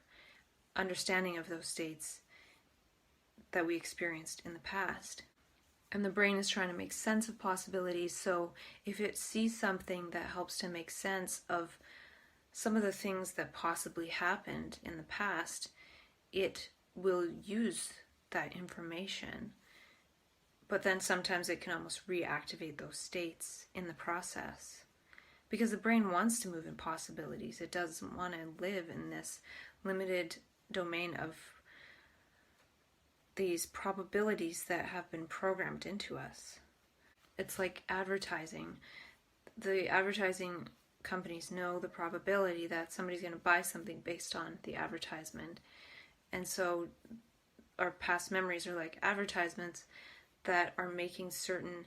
understanding of those states that we experienced in the past. And the brain is trying to make sense of possibilities, so if it sees something that helps to make sense of some of the things that possibly happened in the past, it will use that information. But then sometimes it can almost reactivate those states in the process. Because the brain wants to move in possibilities. It doesn't want to live in this limited domain of these probabilities that have been programmed into us. It's like advertising. The advertising companies know the probability that somebody's going to buy something based on the advertisement. And so our past memories are like advertisements that are making certain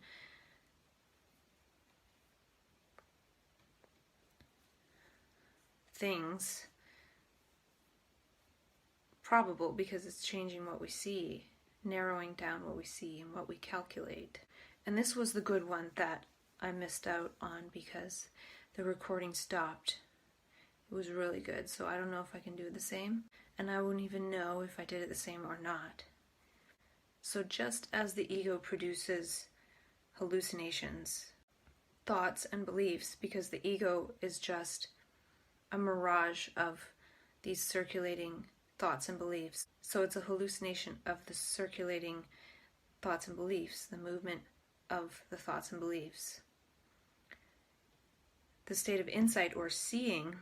things probable, because it's changing what we see, narrowing down what we see and what we calculate. And this was the good one that I missed out on because the recording stopped. It was really good, so I don't know if I can do the same, and I wouldn't even know if I did it the same or not. So just as the ego produces hallucinations, thoughts, and beliefs, because the ego is just a mirage of these circulating thoughts and beliefs. So it's a hallucination of the circulating thoughts and beliefs, the movement of the thoughts and beliefs. The state of insight or seeing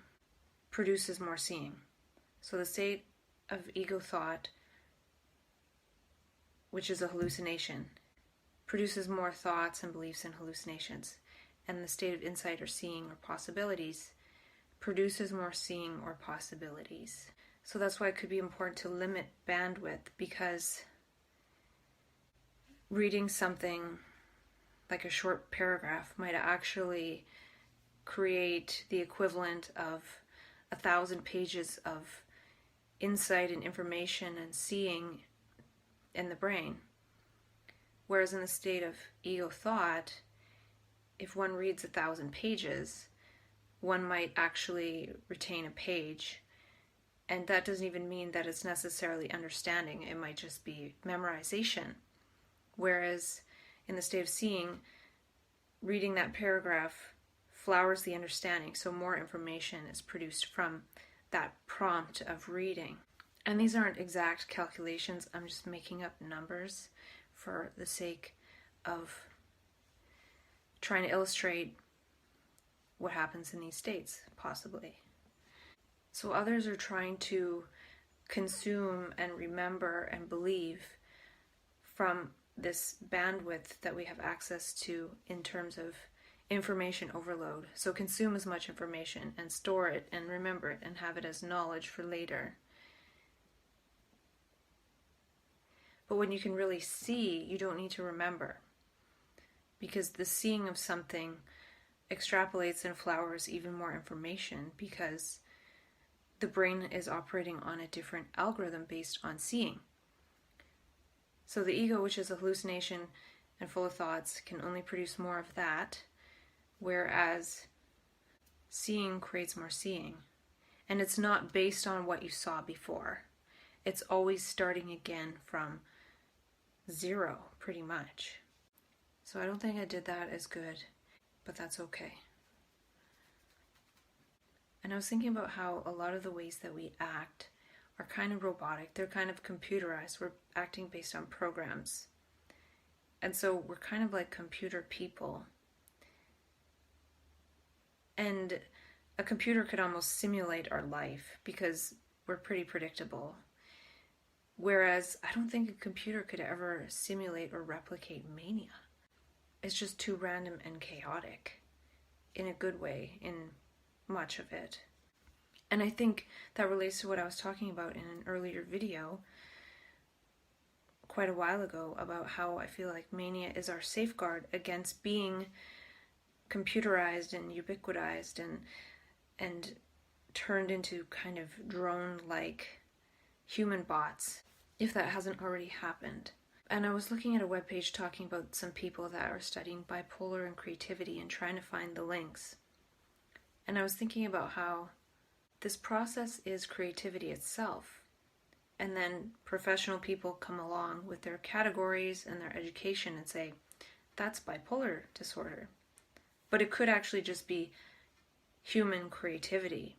produces more seeing. So the state of ego thought, which is a hallucination, produces more thoughts and beliefs and hallucinations. And the state of insight or seeing or possibilities produces more seeing or possibilities. So that's why it could be important to limit bandwidth, because reading something like a short paragraph might actually create the equivalent of 1,000 pages of insight and information and seeing in the brain. Whereas in the state of ego thought, if one reads 1,000 pages, one might actually retain a page. And that doesn't even mean that it's necessarily understanding. It might just be memorization. Whereas in the state of seeing, reading that paragraph flowers the understanding. So more information is produced from that prompt of reading. And these aren't exact calculations. I'm just making up numbers for the sake of trying to illustrate what happens in these states, possibly. So others are trying to consume and remember and believe from this bandwidth that we have access to in terms of information overload. So consume as much information and store it and remember it and have it as knowledge for later. But when you can really see, you don't need to remember, because the seeing of something extrapolates and flowers even more information, because the brain is operating on a different algorithm based on seeing. So the ego, which is a hallucination and full of thoughts, can only produce more of that, whereas seeing creates more seeing. And it's not based on what you saw before. It's always starting again from zero, pretty much. So I don't think I did that as good, but that's okay. And I was thinking about how a lot of the ways that we act are kind of robotic. They're kind of computerized. We're acting based on programs. And so we're kind of like computer people. And a computer could almost simulate our life because we're pretty predictable. Whereas I don't think a computer could ever simulate or replicate mania. It's just too random and chaotic in a good way, in much of it. And I think that relates to what I was talking about in an earlier video quite a while ago about how I feel like mania is our safeguard against being computerized and ubiquitized and turned into kind of drone-like human bots, if that hasn't already happened. And I was looking at a webpage talking about some people that are studying bipolar and creativity and trying to find the links. And I was thinking about how this process is creativity itself. And then professional people come along with their categories and their education and say, that's bipolar disorder. But it could actually just be human creativity.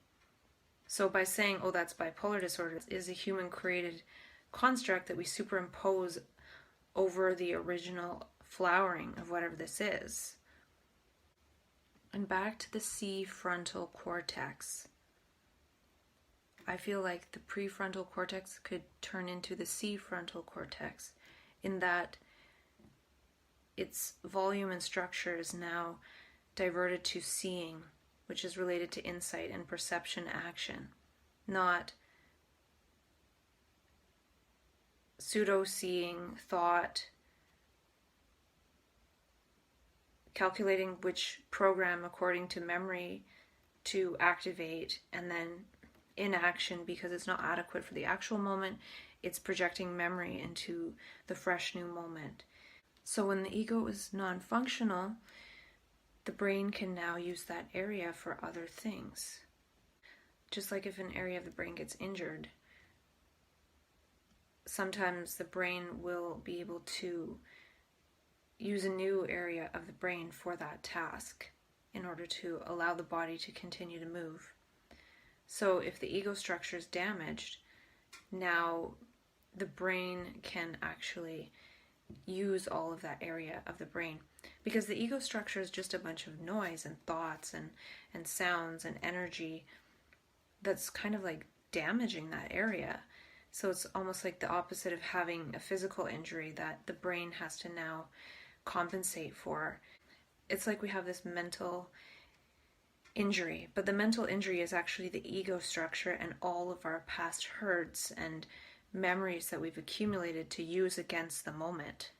So by saying, oh, that's bipolar disorder, is a human created construct that we superimpose over the original flowering of whatever this is. And back to the C frontal cortex. I feel like the prefrontal cortex could turn into the C frontal cortex in that its volume and structure is now diverted to seeing, which is related to insight and perception action, not pseudo-seeing, thought, calculating which program according to memory to activate, and then inaction because it's not adequate for the actual moment, it's projecting memory into the fresh new moment. So when the ego is non-functional, the brain can now use that area for other things. Just like if an area of the brain gets injured, sometimes the brain will be able to use a new area of the brain for that task in order to allow the body to continue to move. So if the ego structure is damaged, now the brain can actually use all of that area of the brain. Because the ego structure is just a bunch of noise and thoughts and sounds and energy that's kind of like damaging that area. So it's almost like the opposite of having a physical injury that the brain has to now compensate for. It's like we have this mental injury, but the mental injury is actually the ego structure and all of our past hurts and memories that we've accumulated to use against the moment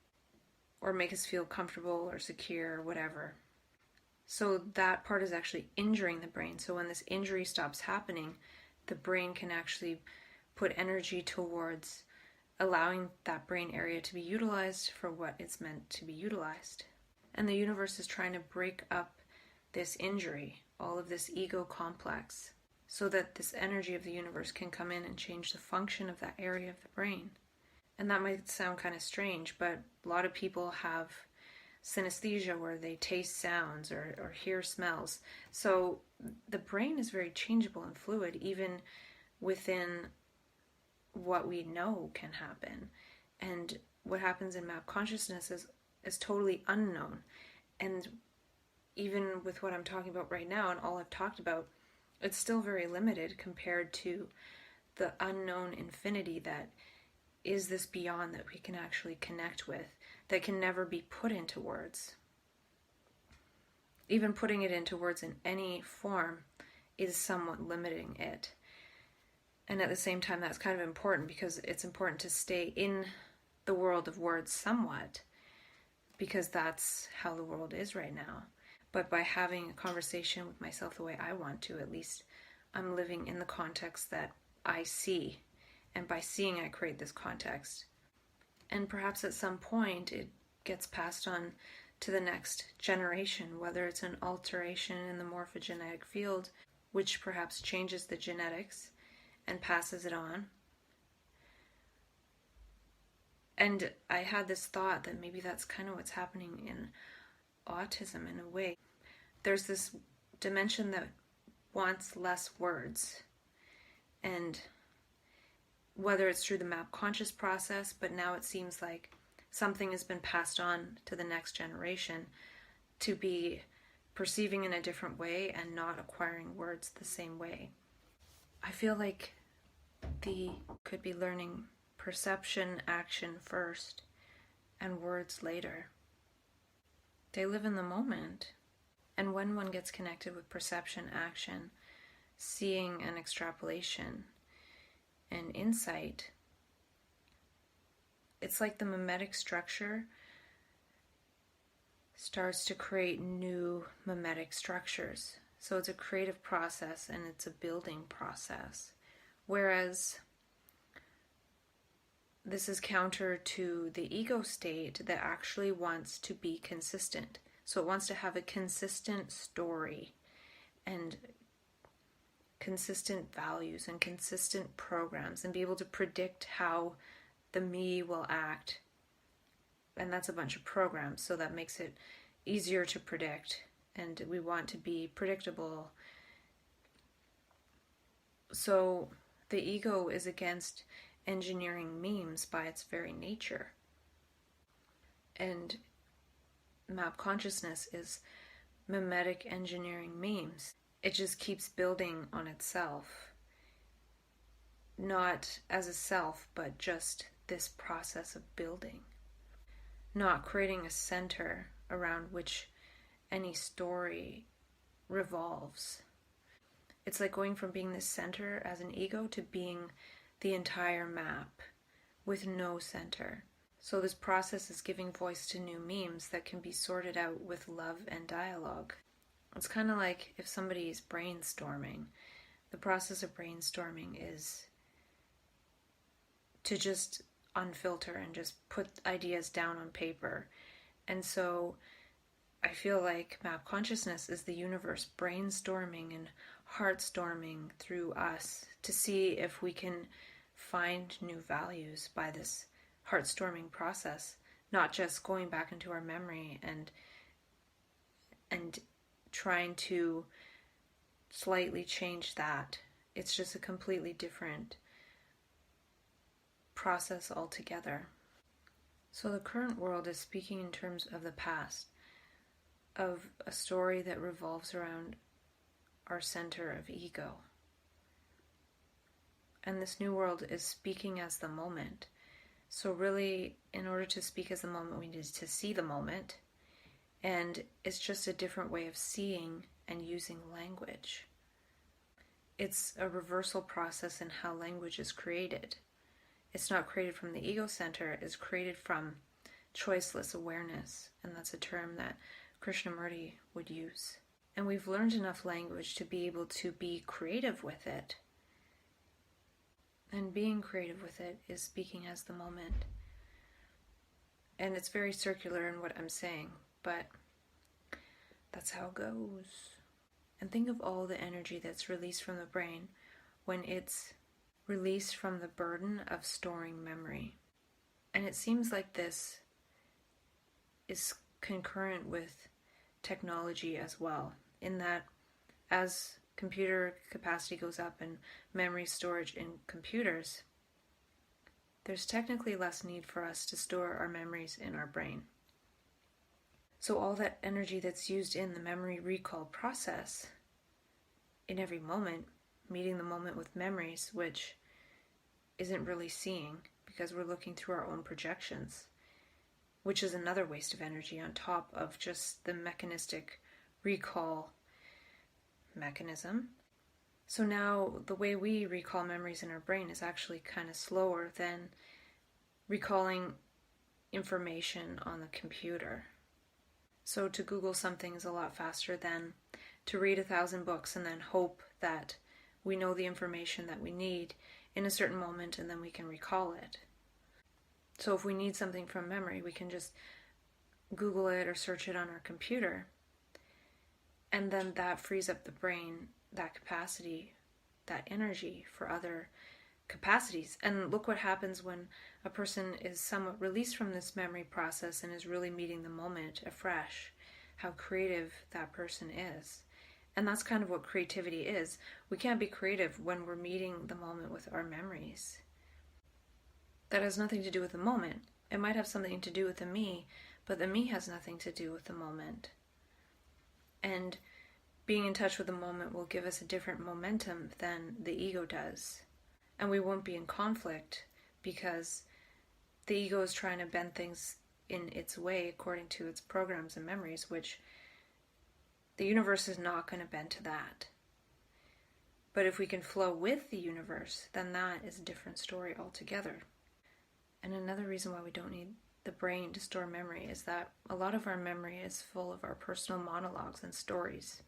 or make us feel comfortable or secure or whatever. So that part is actually injuring the brain. So when this injury stops happening, the brain can actually put energy towards allowing that brain area to be utilized for what it's meant to be utilized. And the universe is trying to break up this injury, all of this ego complex, so that this energy of the universe can come in and change the function of that area of the brain. And that might sound kind of strange, but a lot of people have synesthesia where they taste sounds or hear smells. So the brain is very changeable and fluid, even within what we know can happen. And what happens in map consciousness is totally unknown. And even with what I'm talking about right now and all I've talked about, it's still very limited compared to the unknown infinity that is this beyond that we can actually connect with, that can never be put into words. Even putting it into words in any form is somewhat limiting it. And at the same time, that's kind of important because it's important to stay in the world of words somewhat, because that's how the world is right now. But by having a conversation with myself the way I want to, at least I'm living in the context that I see. And by seeing, I create this context. And perhaps at some point it gets passed on to the next generation, whether it's an alteration in the morphogenetic field which perhaps changes the genetics and passes it on. And I had this thought that maybe that's kind of what's happening in autism in a way. There's this dimension that wants less words, and whether it's through the map conscious process, but now it seems like something has been passed on to the next generation to be perceiving in a different way and not acquiring words the same way. I feel like the could be learning perception, action first, and words later. They live in the moment. And when one gets connected with perception, action, seeing and extrapolation, and insight, it's like the mimetic structure starts to create new mimetic structures. So it's a creative process and it's a building process. Whereas this is counter to the ego state that actually wants to be consistent. So it wants to have a consistent story and consistent values and consistent programs and be able to predict how the me will act. And that's a bunch of programs, so that makes it easier to predict. And we want to be predictable. So the ego is against engineering memes by its very nature. And map consciousness is mimetic engineering memes. It just keeps building on itself. Not as a self, but just this process of building. Not creating a center around which any story revolves. It's like going from being the center as an ego to being the entire map with no center. So this process is giving voice to new memes that can be sorted out with love and dialogue. It's kind of like if somebody is brainstorming. The process of brainstorming is to just unfilter and just put ideas down on paper. And so I feel like map consciousness is the universe brainstorming and heartstorming through us to see if we can find new values by this heartstorming process, not just going back into our memory and trying to slightly change that. It's just a completely different process altogether. So the current world is speaking in terms of the past, of a story that revolves around our center of ego. And this new world is speaking as the moment. So really, in order to speak as the moment, we need to see the moment. And it's just a different way of seeing and using language. It's a reversal process in how language is created. It's not created from the ego center, it's created from choiceless awareness. And that's a term that Krishnamurti would use. And we've learned enough language to be able to be creative with it. And being creative with it is speaking as the moment. And it's very circular in what I'm saying, but that's how it goes. And think of all the energy that's released from the brain when it's released from the burden of storing memory. And it seems like this is concurrent with technology as well, in that as computer capacity goes up and memory storage in computers, there's technically less need for us to store our memories in our brain. So all that energy that's used in the memory recall process, in every moment, meeting the moment with memories, which isn't really seeing because we're looking through our own projections, which is another waste of energy on top of just the mechanistic recall mechanism. So now the way we recall memories in our brain is actually kind of slower than recalling information on the computer. So to Google something is a lot faster than to read 1,000 books and then hope that we know the information that we need in a certain moment and then we can recall it. So if we need something from memory, we can just Google it or search it on our computer. And then that frees up the brain that capacity, that energy for other capacities. And look what happens when a person is somewhat released from this memory process and is really meeting the moment afresh, how creative that person is. And that's kind of what creativity is. We can't be creative when we're meeting the moment with our memories. That has nothing to do with the moment. It might have something to do with the me, but the me has nothing to do with the moment. And being in touch with the moment will give us a different momentum than the ego does. And we won't be in conflict because the ego is trying to bend things in its way according to its programs and memories, which the universe is not going to bend to that. But if we can flow with the universe, then that is a different story altogether. And another reason why we don't need the brain to store memory is that a lot of our memory is full of our personal monologues and stories.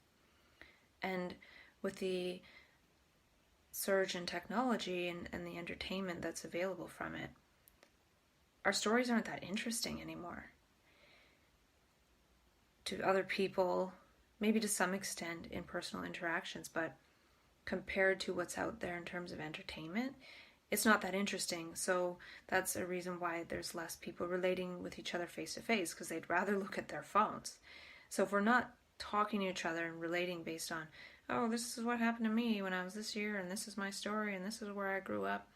And with the surge in technology and the entertainment that's available from it, our stories aren't that interesting anymore. To other people, maybe to some extent in personal interactions, but compared to what's out there in terms of entertainment, it's not that interesting. So that's a reason why there's less people relating with each other face to face, because they'd rather look at their phones. So if we're not talking to each other and relating based on, oh, this is what happened to me when I was this year, and this is my story, and this is where I grew up,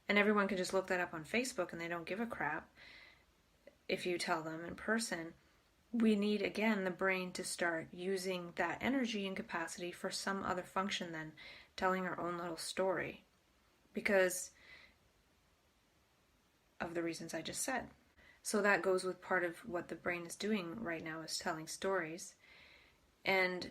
and everyone can just look that up on Facebook and they don't give a crap if you tell them in person, we need, again, the brain to start using that energy and capacity for some other function than telling our own little story, because of the reasons I just said. So that goes with part of what the brain is doing right now, is telling stories, and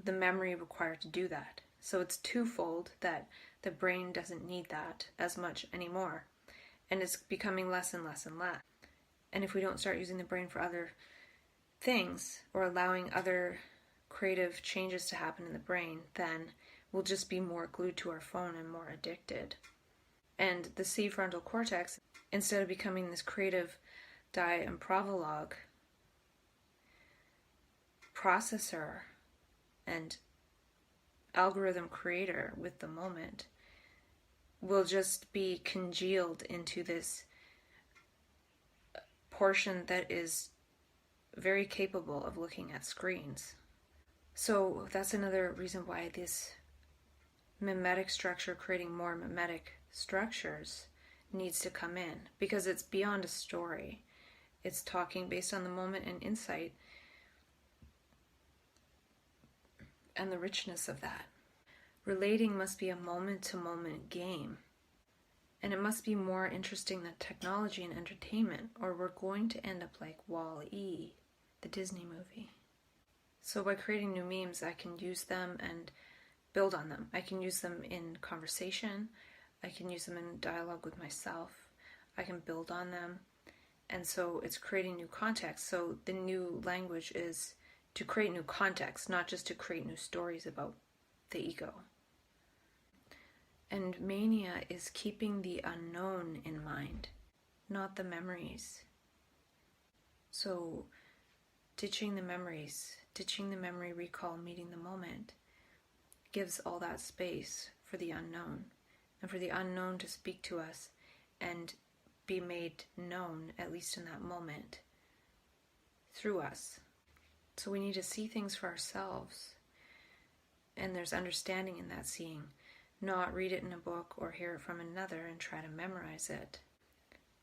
the memory required to do that. So it's twofold, that the brain doesn't need that as much anymore, and it's becoming less and less and less. And if we don't start using the brain for other things, or allowing other creative changes to happen in the brain, then we'll just be more glued to our phone and more addicted. And the C frontal cortex, instead of becoming this creative diamprovologue processor and algorithm creator with the moment, will just be congealed into this portion that is very capable of looking at screens. So that's another reason why this mimetic structure, creating more mimetic structures, needs to come in, because it's beyond a story. It's talking based on the moment and insight and the richness of that. Relating must be a moment-to-moment game. And it must be more interesting than technology and entertainment, or we're going to end up like Wall-E, the Disney movie. So by creating new memes, I can use them and build on them. I can use them in conversation. I can use them in dialogue with myself. I can build on them. And so it's creating new context. So the new language is to create new context, not just to create new stories about the ego. And mania is keeping the unknown in mind, not the memories. So ditching the memories, ditching the memory recall, meeting the moment, gives all that space for the unknown, and for the unknown to speak to us and be made known, at least in that moment, through us. So we need to see things for ourselves, and there's understanding in that seeing. Not read it in a book or hear it from another and try to memorize it.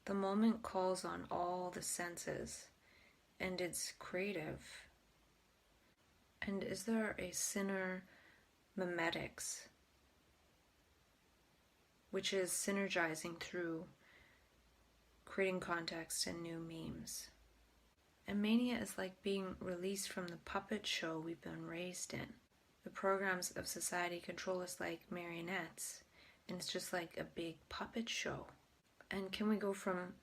The moment calls on all the senses, and it's creative. And is there a sinner mimetics, which is synergizing through creating context and new memes? And mania is like being released from the puppet show we've been raised in. The programs of society control us like marionettes, and it's just like a big puppet show. And can we go from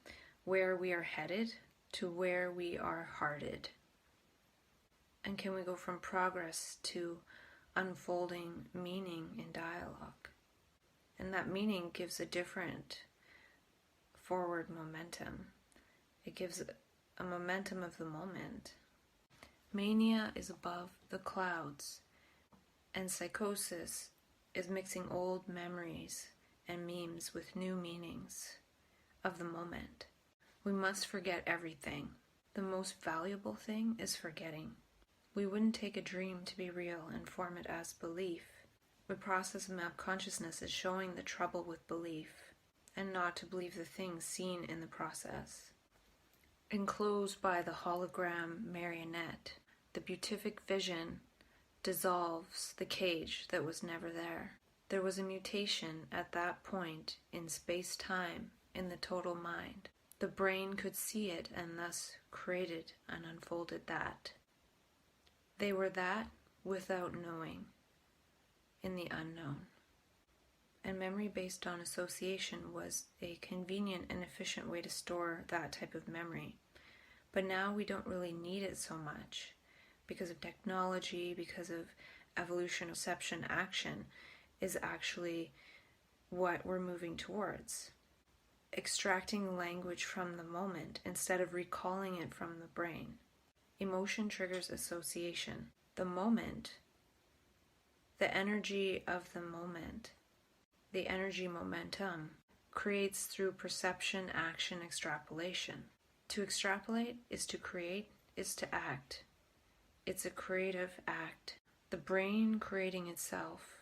where we are headed to where we are hearted? And can we go from progress to unfolding meaning in dialogue? And that meaning gives a different forward momentum. It gives a momentum of the moment. Mania is above the clouds, And psychosis is mixing old memories and memes with new meanings of the moment. We must forget everything. The most valuable thing is forgetting. We wouldn't take a dream to be real and form it as belief. We process map consciousness as showing the trouble with belief, and not to believe the things seen in the process. Enclosed by the hologram marionette, the beatific vision dissolves the cage that was never there. There was a mutation at that point in space-time in the total mind. The brain could see it and thus created and unfolded that. They were that without knowing, in the unknown. And memory based on association was a convenient and efficient way to store that type of memory. But now we don't really need it so much because of technology, because of evolution, perception, action is actually what we're moving towards. Extracting language from the moment instead of recalling it from the brain. Emotion triggers association. The moment, the energy of the moment, the energy momentum creates through perception, action, extrapolation. To extrapolate is to create, is to act. It's a creative act. The brain creating itself.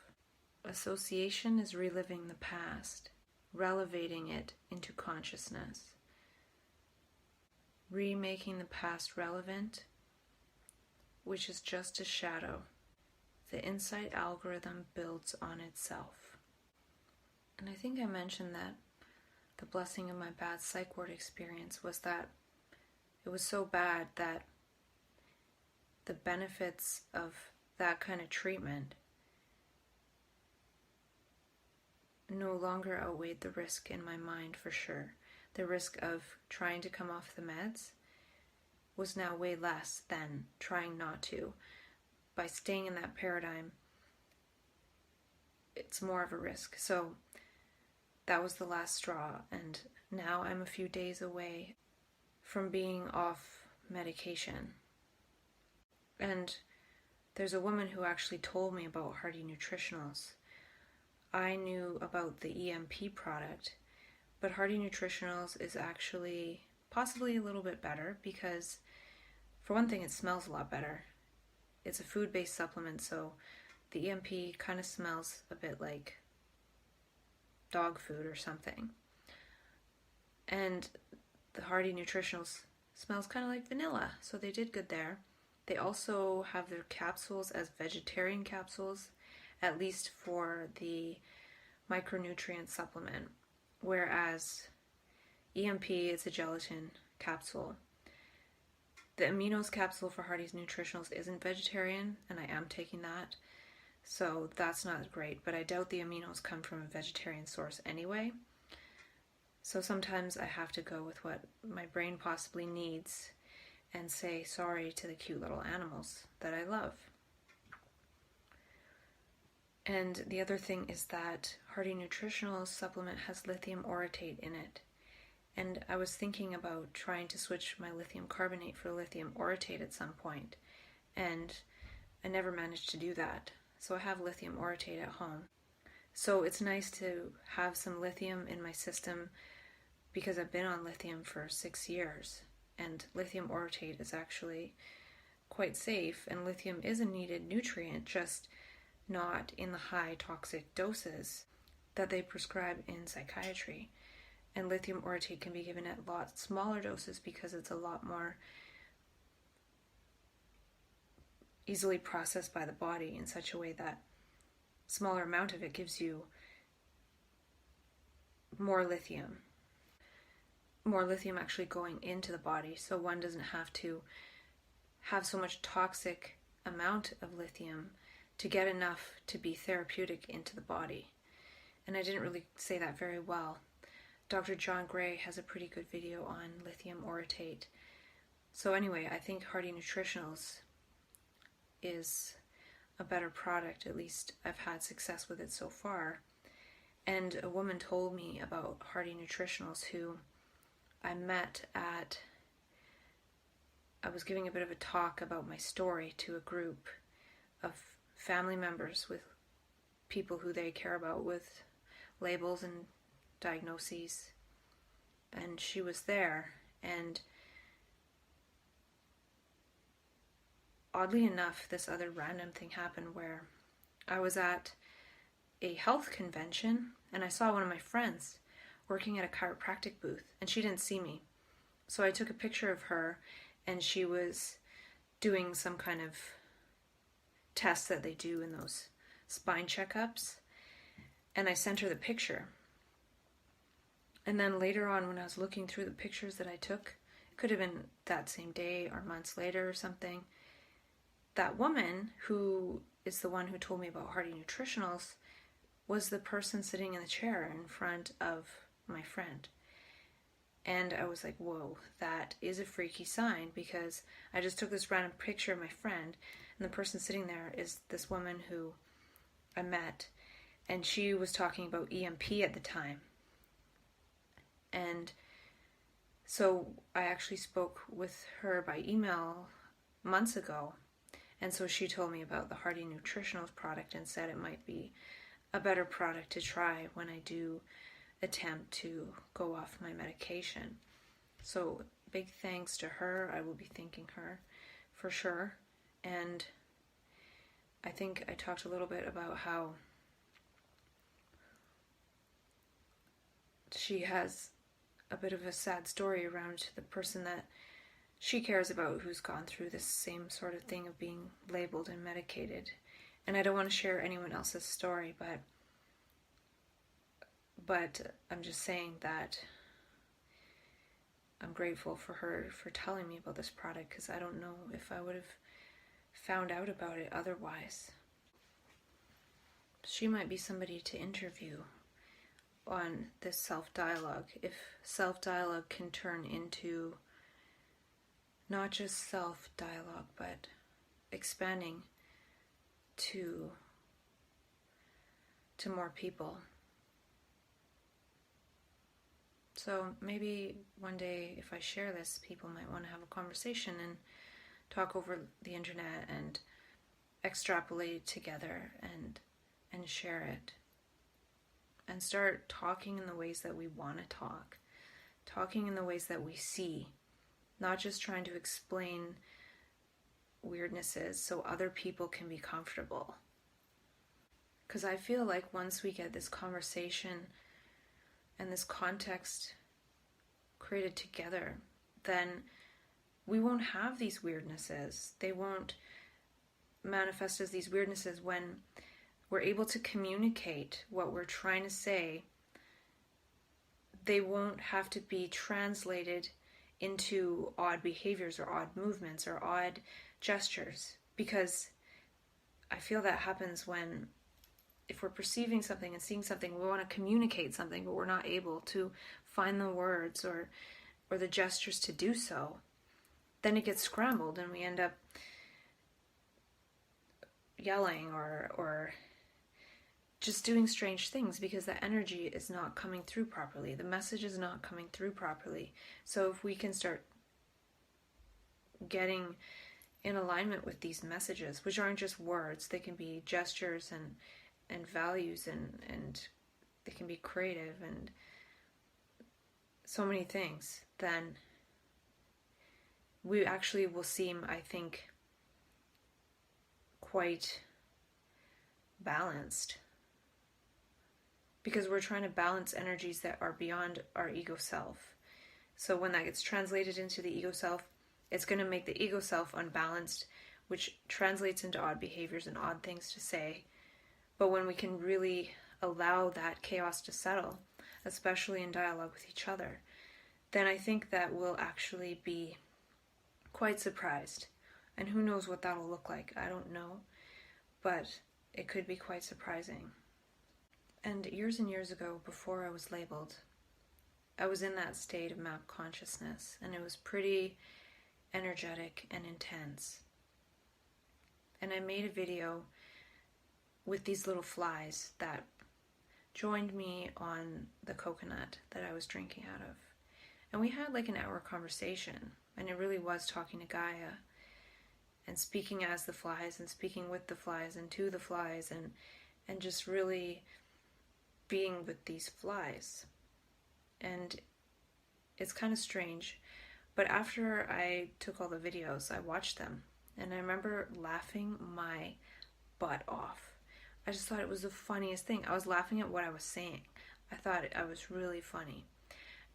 Association is reliving the past, relevating it into consciousness. Remaking the past relevant, which is just a shadow. The insight algorithm builds on itself. And I think I mentioned that the blessing of my bad psych ward experience was that it was so bad that the benefits of that kind of treatment no longer outweighed the risk in my mind for sure. The risk of trying to come off the meds was now way less than trying not to. By staying in that paradigm, it's more of a risk. So that was the last straw, and now I'm a few days away from being off medication. And there's a woman who actually told me about Hearty Nutritionals. I knew about the EMP product, but Hearty Nutritionals is actually possibly a little bit better because, for one thing, it smells a lot better. It's a food-based supplement, so the EMP kind of smells a bit like dog food or something. And the Hearty Nutritionals smells kind of like vanilla, so they did good there. They also have their capsules as vegetarian capsules, at least for the micronutrient supplement, whereas EMP is a gelatin capsule. The aminos capsule for Hearty's Nutritionals isn't vegetarian, and I am taking that, so that's not great, but I doubt the aminos come from a vegetarian source anyway. So sometimes I have to go with what my brain possibly needs and say sorry to the cute little animals that I love. And the other thing is that Hearty Nutritional supplement has lithium orotate in it. And I was thinking about trying to switch my lithium carbonate for lithium orotate at some point. And I never managed to do that. So I have lithium orotate at home. So it's nice to have some lithium in my system because I've been on lithium for 6 years. And lithium orotate is actually quite safe. And lithium is a needed nutrient, just not in the high toxic doses that they prescribe in psychiatry. And lithium orotate can be given at a lot smaller doses because it's a lot more easily processed by the body in such a way that smaller amount of it gives you more lithium actually going into the body, so one doesn't have to have so much toxic amount of lithium to get enough to be therapeutic into the body. And I didn't really say that very well. Dr. John Gray has a pretty good video on lithium orotate. So anyway, I think Hearty Nutritionals is a better product. At least I've had success with it so far. And a woman told me about Hearty Nutritionals who I met at, I was giving a bit of a talk about my story to a group of family members with people who they care about with labels and diagnoses. And she was there, and oddly enough, this other random thing happened where I was at a health convention and I saw one of my friends working at a chiropractic booth, and she didn't see me. So I took a picture of her, and she was doing some kind of test that they do in those spine checkups, and I sent her the picture. And then later on, when I was looking through the pictures that I took, it could have been that same day or months later or something, that woman who is the one who told me about Hearty Nutritionals was the person sitting in the chair in front of my friend. And I was like, whoa, that is a freaky sign, because I just took this random picture of my friend, and the person sitting there is this woman who I met, and she was talking about EMP at the time. And so I actually spoke with her by email months ago, and so she told me about the Hearty Nutritionals product and said it might be a better product to try when I do attempt to go off my medication. So big thanks to her. I will be thanking her for sure. And I think I talked a little bit about how she has a bit of a sad story around the person that she cares about who's gone through this same sort of thing of being labeled and medicated. And I don't want to share anyone else's story, but I'm just saying that I'm grateful for her for telling me about this product, because I don't know if I would have found out about it otherwise. She might be somebody to interview on this self-dialogue. If self-dialogue can turn into not just self-dialogue, but expanding to more people. So maybe one day, if I share this, people might want to have a conversation and talk over the internet and extrapolate it together and share it. And start talking in the ways that we want to talk. Talking in the ways that we see. Not just trying to explain weirdnesses so other people can be comfortable. Because I feel like once we get this conversation and this context created together, then we won't have these weirdnesses. They won't manifest as these weirdnesses when we're able to communicate what we're trying to say. They won't have to be translated into odd behaviors or odd movements or odd gestures, because I feel that happens when, if we're perceiving something and seeing something, we want to communicate something, but we're not able to find the words or the gestures to do so, then it gets scrambled and we end up yelling or just doing strange things because the energy is not coming through properly. The message is not coming through properly. So if we can start getting in alignment with these messages, which aren't just words, they can be gestures and values and they can be creative and so many things, then we actually will seem, I think, quite balanced. Because we're trying to balance energies that are beyond our ego self. So when that gets translated into the ego self, it's going to make the ego self unbalanced, which translates into odd behaviors and odd things to say. But when we can really allow that chaos to settle, especially in dialogue with each other, then I think that we'll actually be quite surprised. And who knows what that'll look like? I don't know. But it could be quite surprising. And years and years ago, before I was labeled, I was in that state of map consciousness, and it was pretty energetic and intense. And I made a video with these little flies that joined me on the coconut that I was drinking out of. And we had like an hour conversation, and it really was talking to Gaia. and speaking as the flies and speaking with the flies and to the flies and just really being with these flies. And it's kind of strange, but after I took all the videos, I watched them, and I remember laughing my butt off. I just thought it was the funniest thing. I was laughing at what I was saying. I thought I was really funny.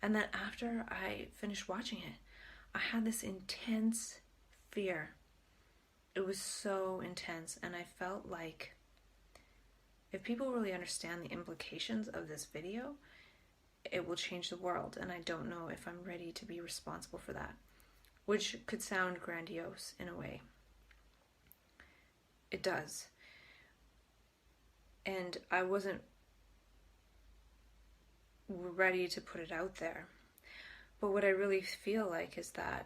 And then after I finished watching it, I had this intense fear. It was so intense, and I felt like if people really understand the implications of this video, it will change the world, and I don't know if I'm ready to be responsible for that, which could sound grandiose in a way. It does. And I wasn't ready to put it out there. But what I really feel like is that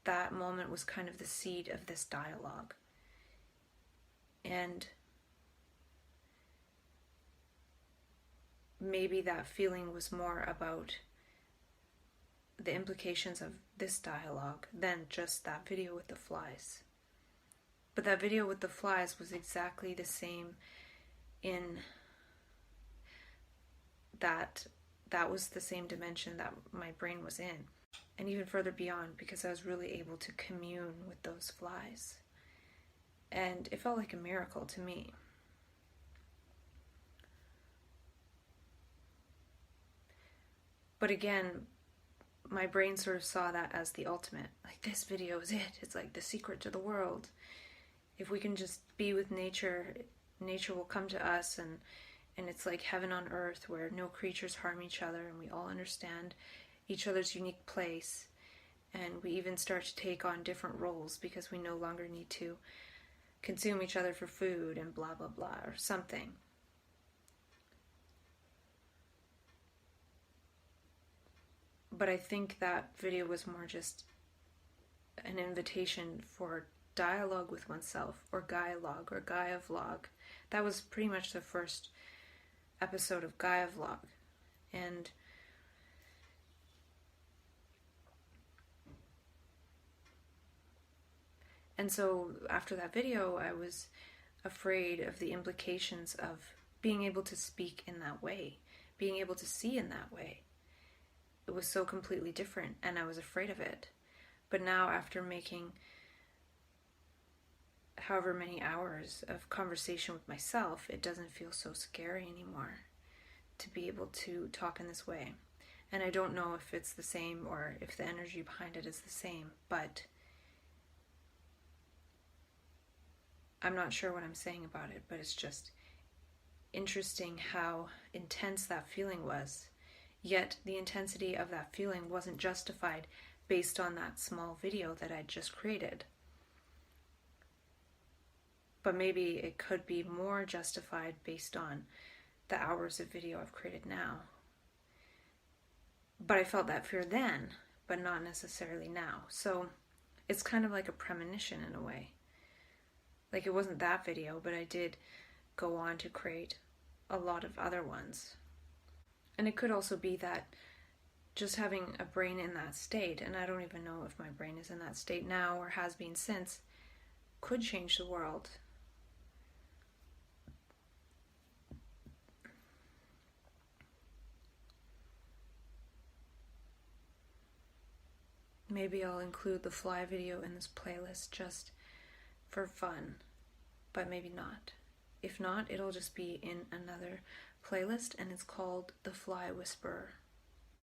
that moment was kind of the seed of this dialogue. And maybe that feeling was more about the implications of this dialogue than just that video with the flies. But that video with the flies was exactly the same in that was the same dimension that my brain was in, and even further beyond, because I was really able to commune with those flies. And it felt like a miracle to me. But again, my brain sort of saw that as the ultimate. Like, this video is it. It's like the secret to the world. If we can just be with nature, nature will come to us, and it's like heaven on earth where no creatures harm each other, and we all understand each other's unique place, and we even start to take on different roles because we no longer need to consume each other for food and blah blah blah or something. But I think that video was more just an invitation for dialogue with oneself, or Gaia-log, or Gaia-vlog. That was pretty much the first episode of Gaia-vlog. And so after that video, I was afraid of the implications of being able to speak in that way, being able to see in that way. It was so completely different, and I was afraid of it. But now, after making however many hours of conversation with myself, it doesn't feel so scary anymore to be able to talk in this way. And I don't know if it's the same or if the energy behind it is the same, but I'm not sure what I'm saying about it, but it's just interesting how intense that feeling was. Yet the intensity of that feeling wasn't justified based on that small video that I'd just created. But maybe it could be more justified based on the hours of video I've created now. But I felt that fear then, but not necessarily now. So it's kind of like a premonition in a way. Like, it wasn't that video, but I did go on to create a lot of other ones. And it could also be that just having a brain in that state, and I don't even know if my brain is in that state now or has been since, could change the world. Maybe I'll include the fly video in this playlist just for fun, but maybe not. If not, it'll just be in another playlist, and it's called The Fly Whisperer.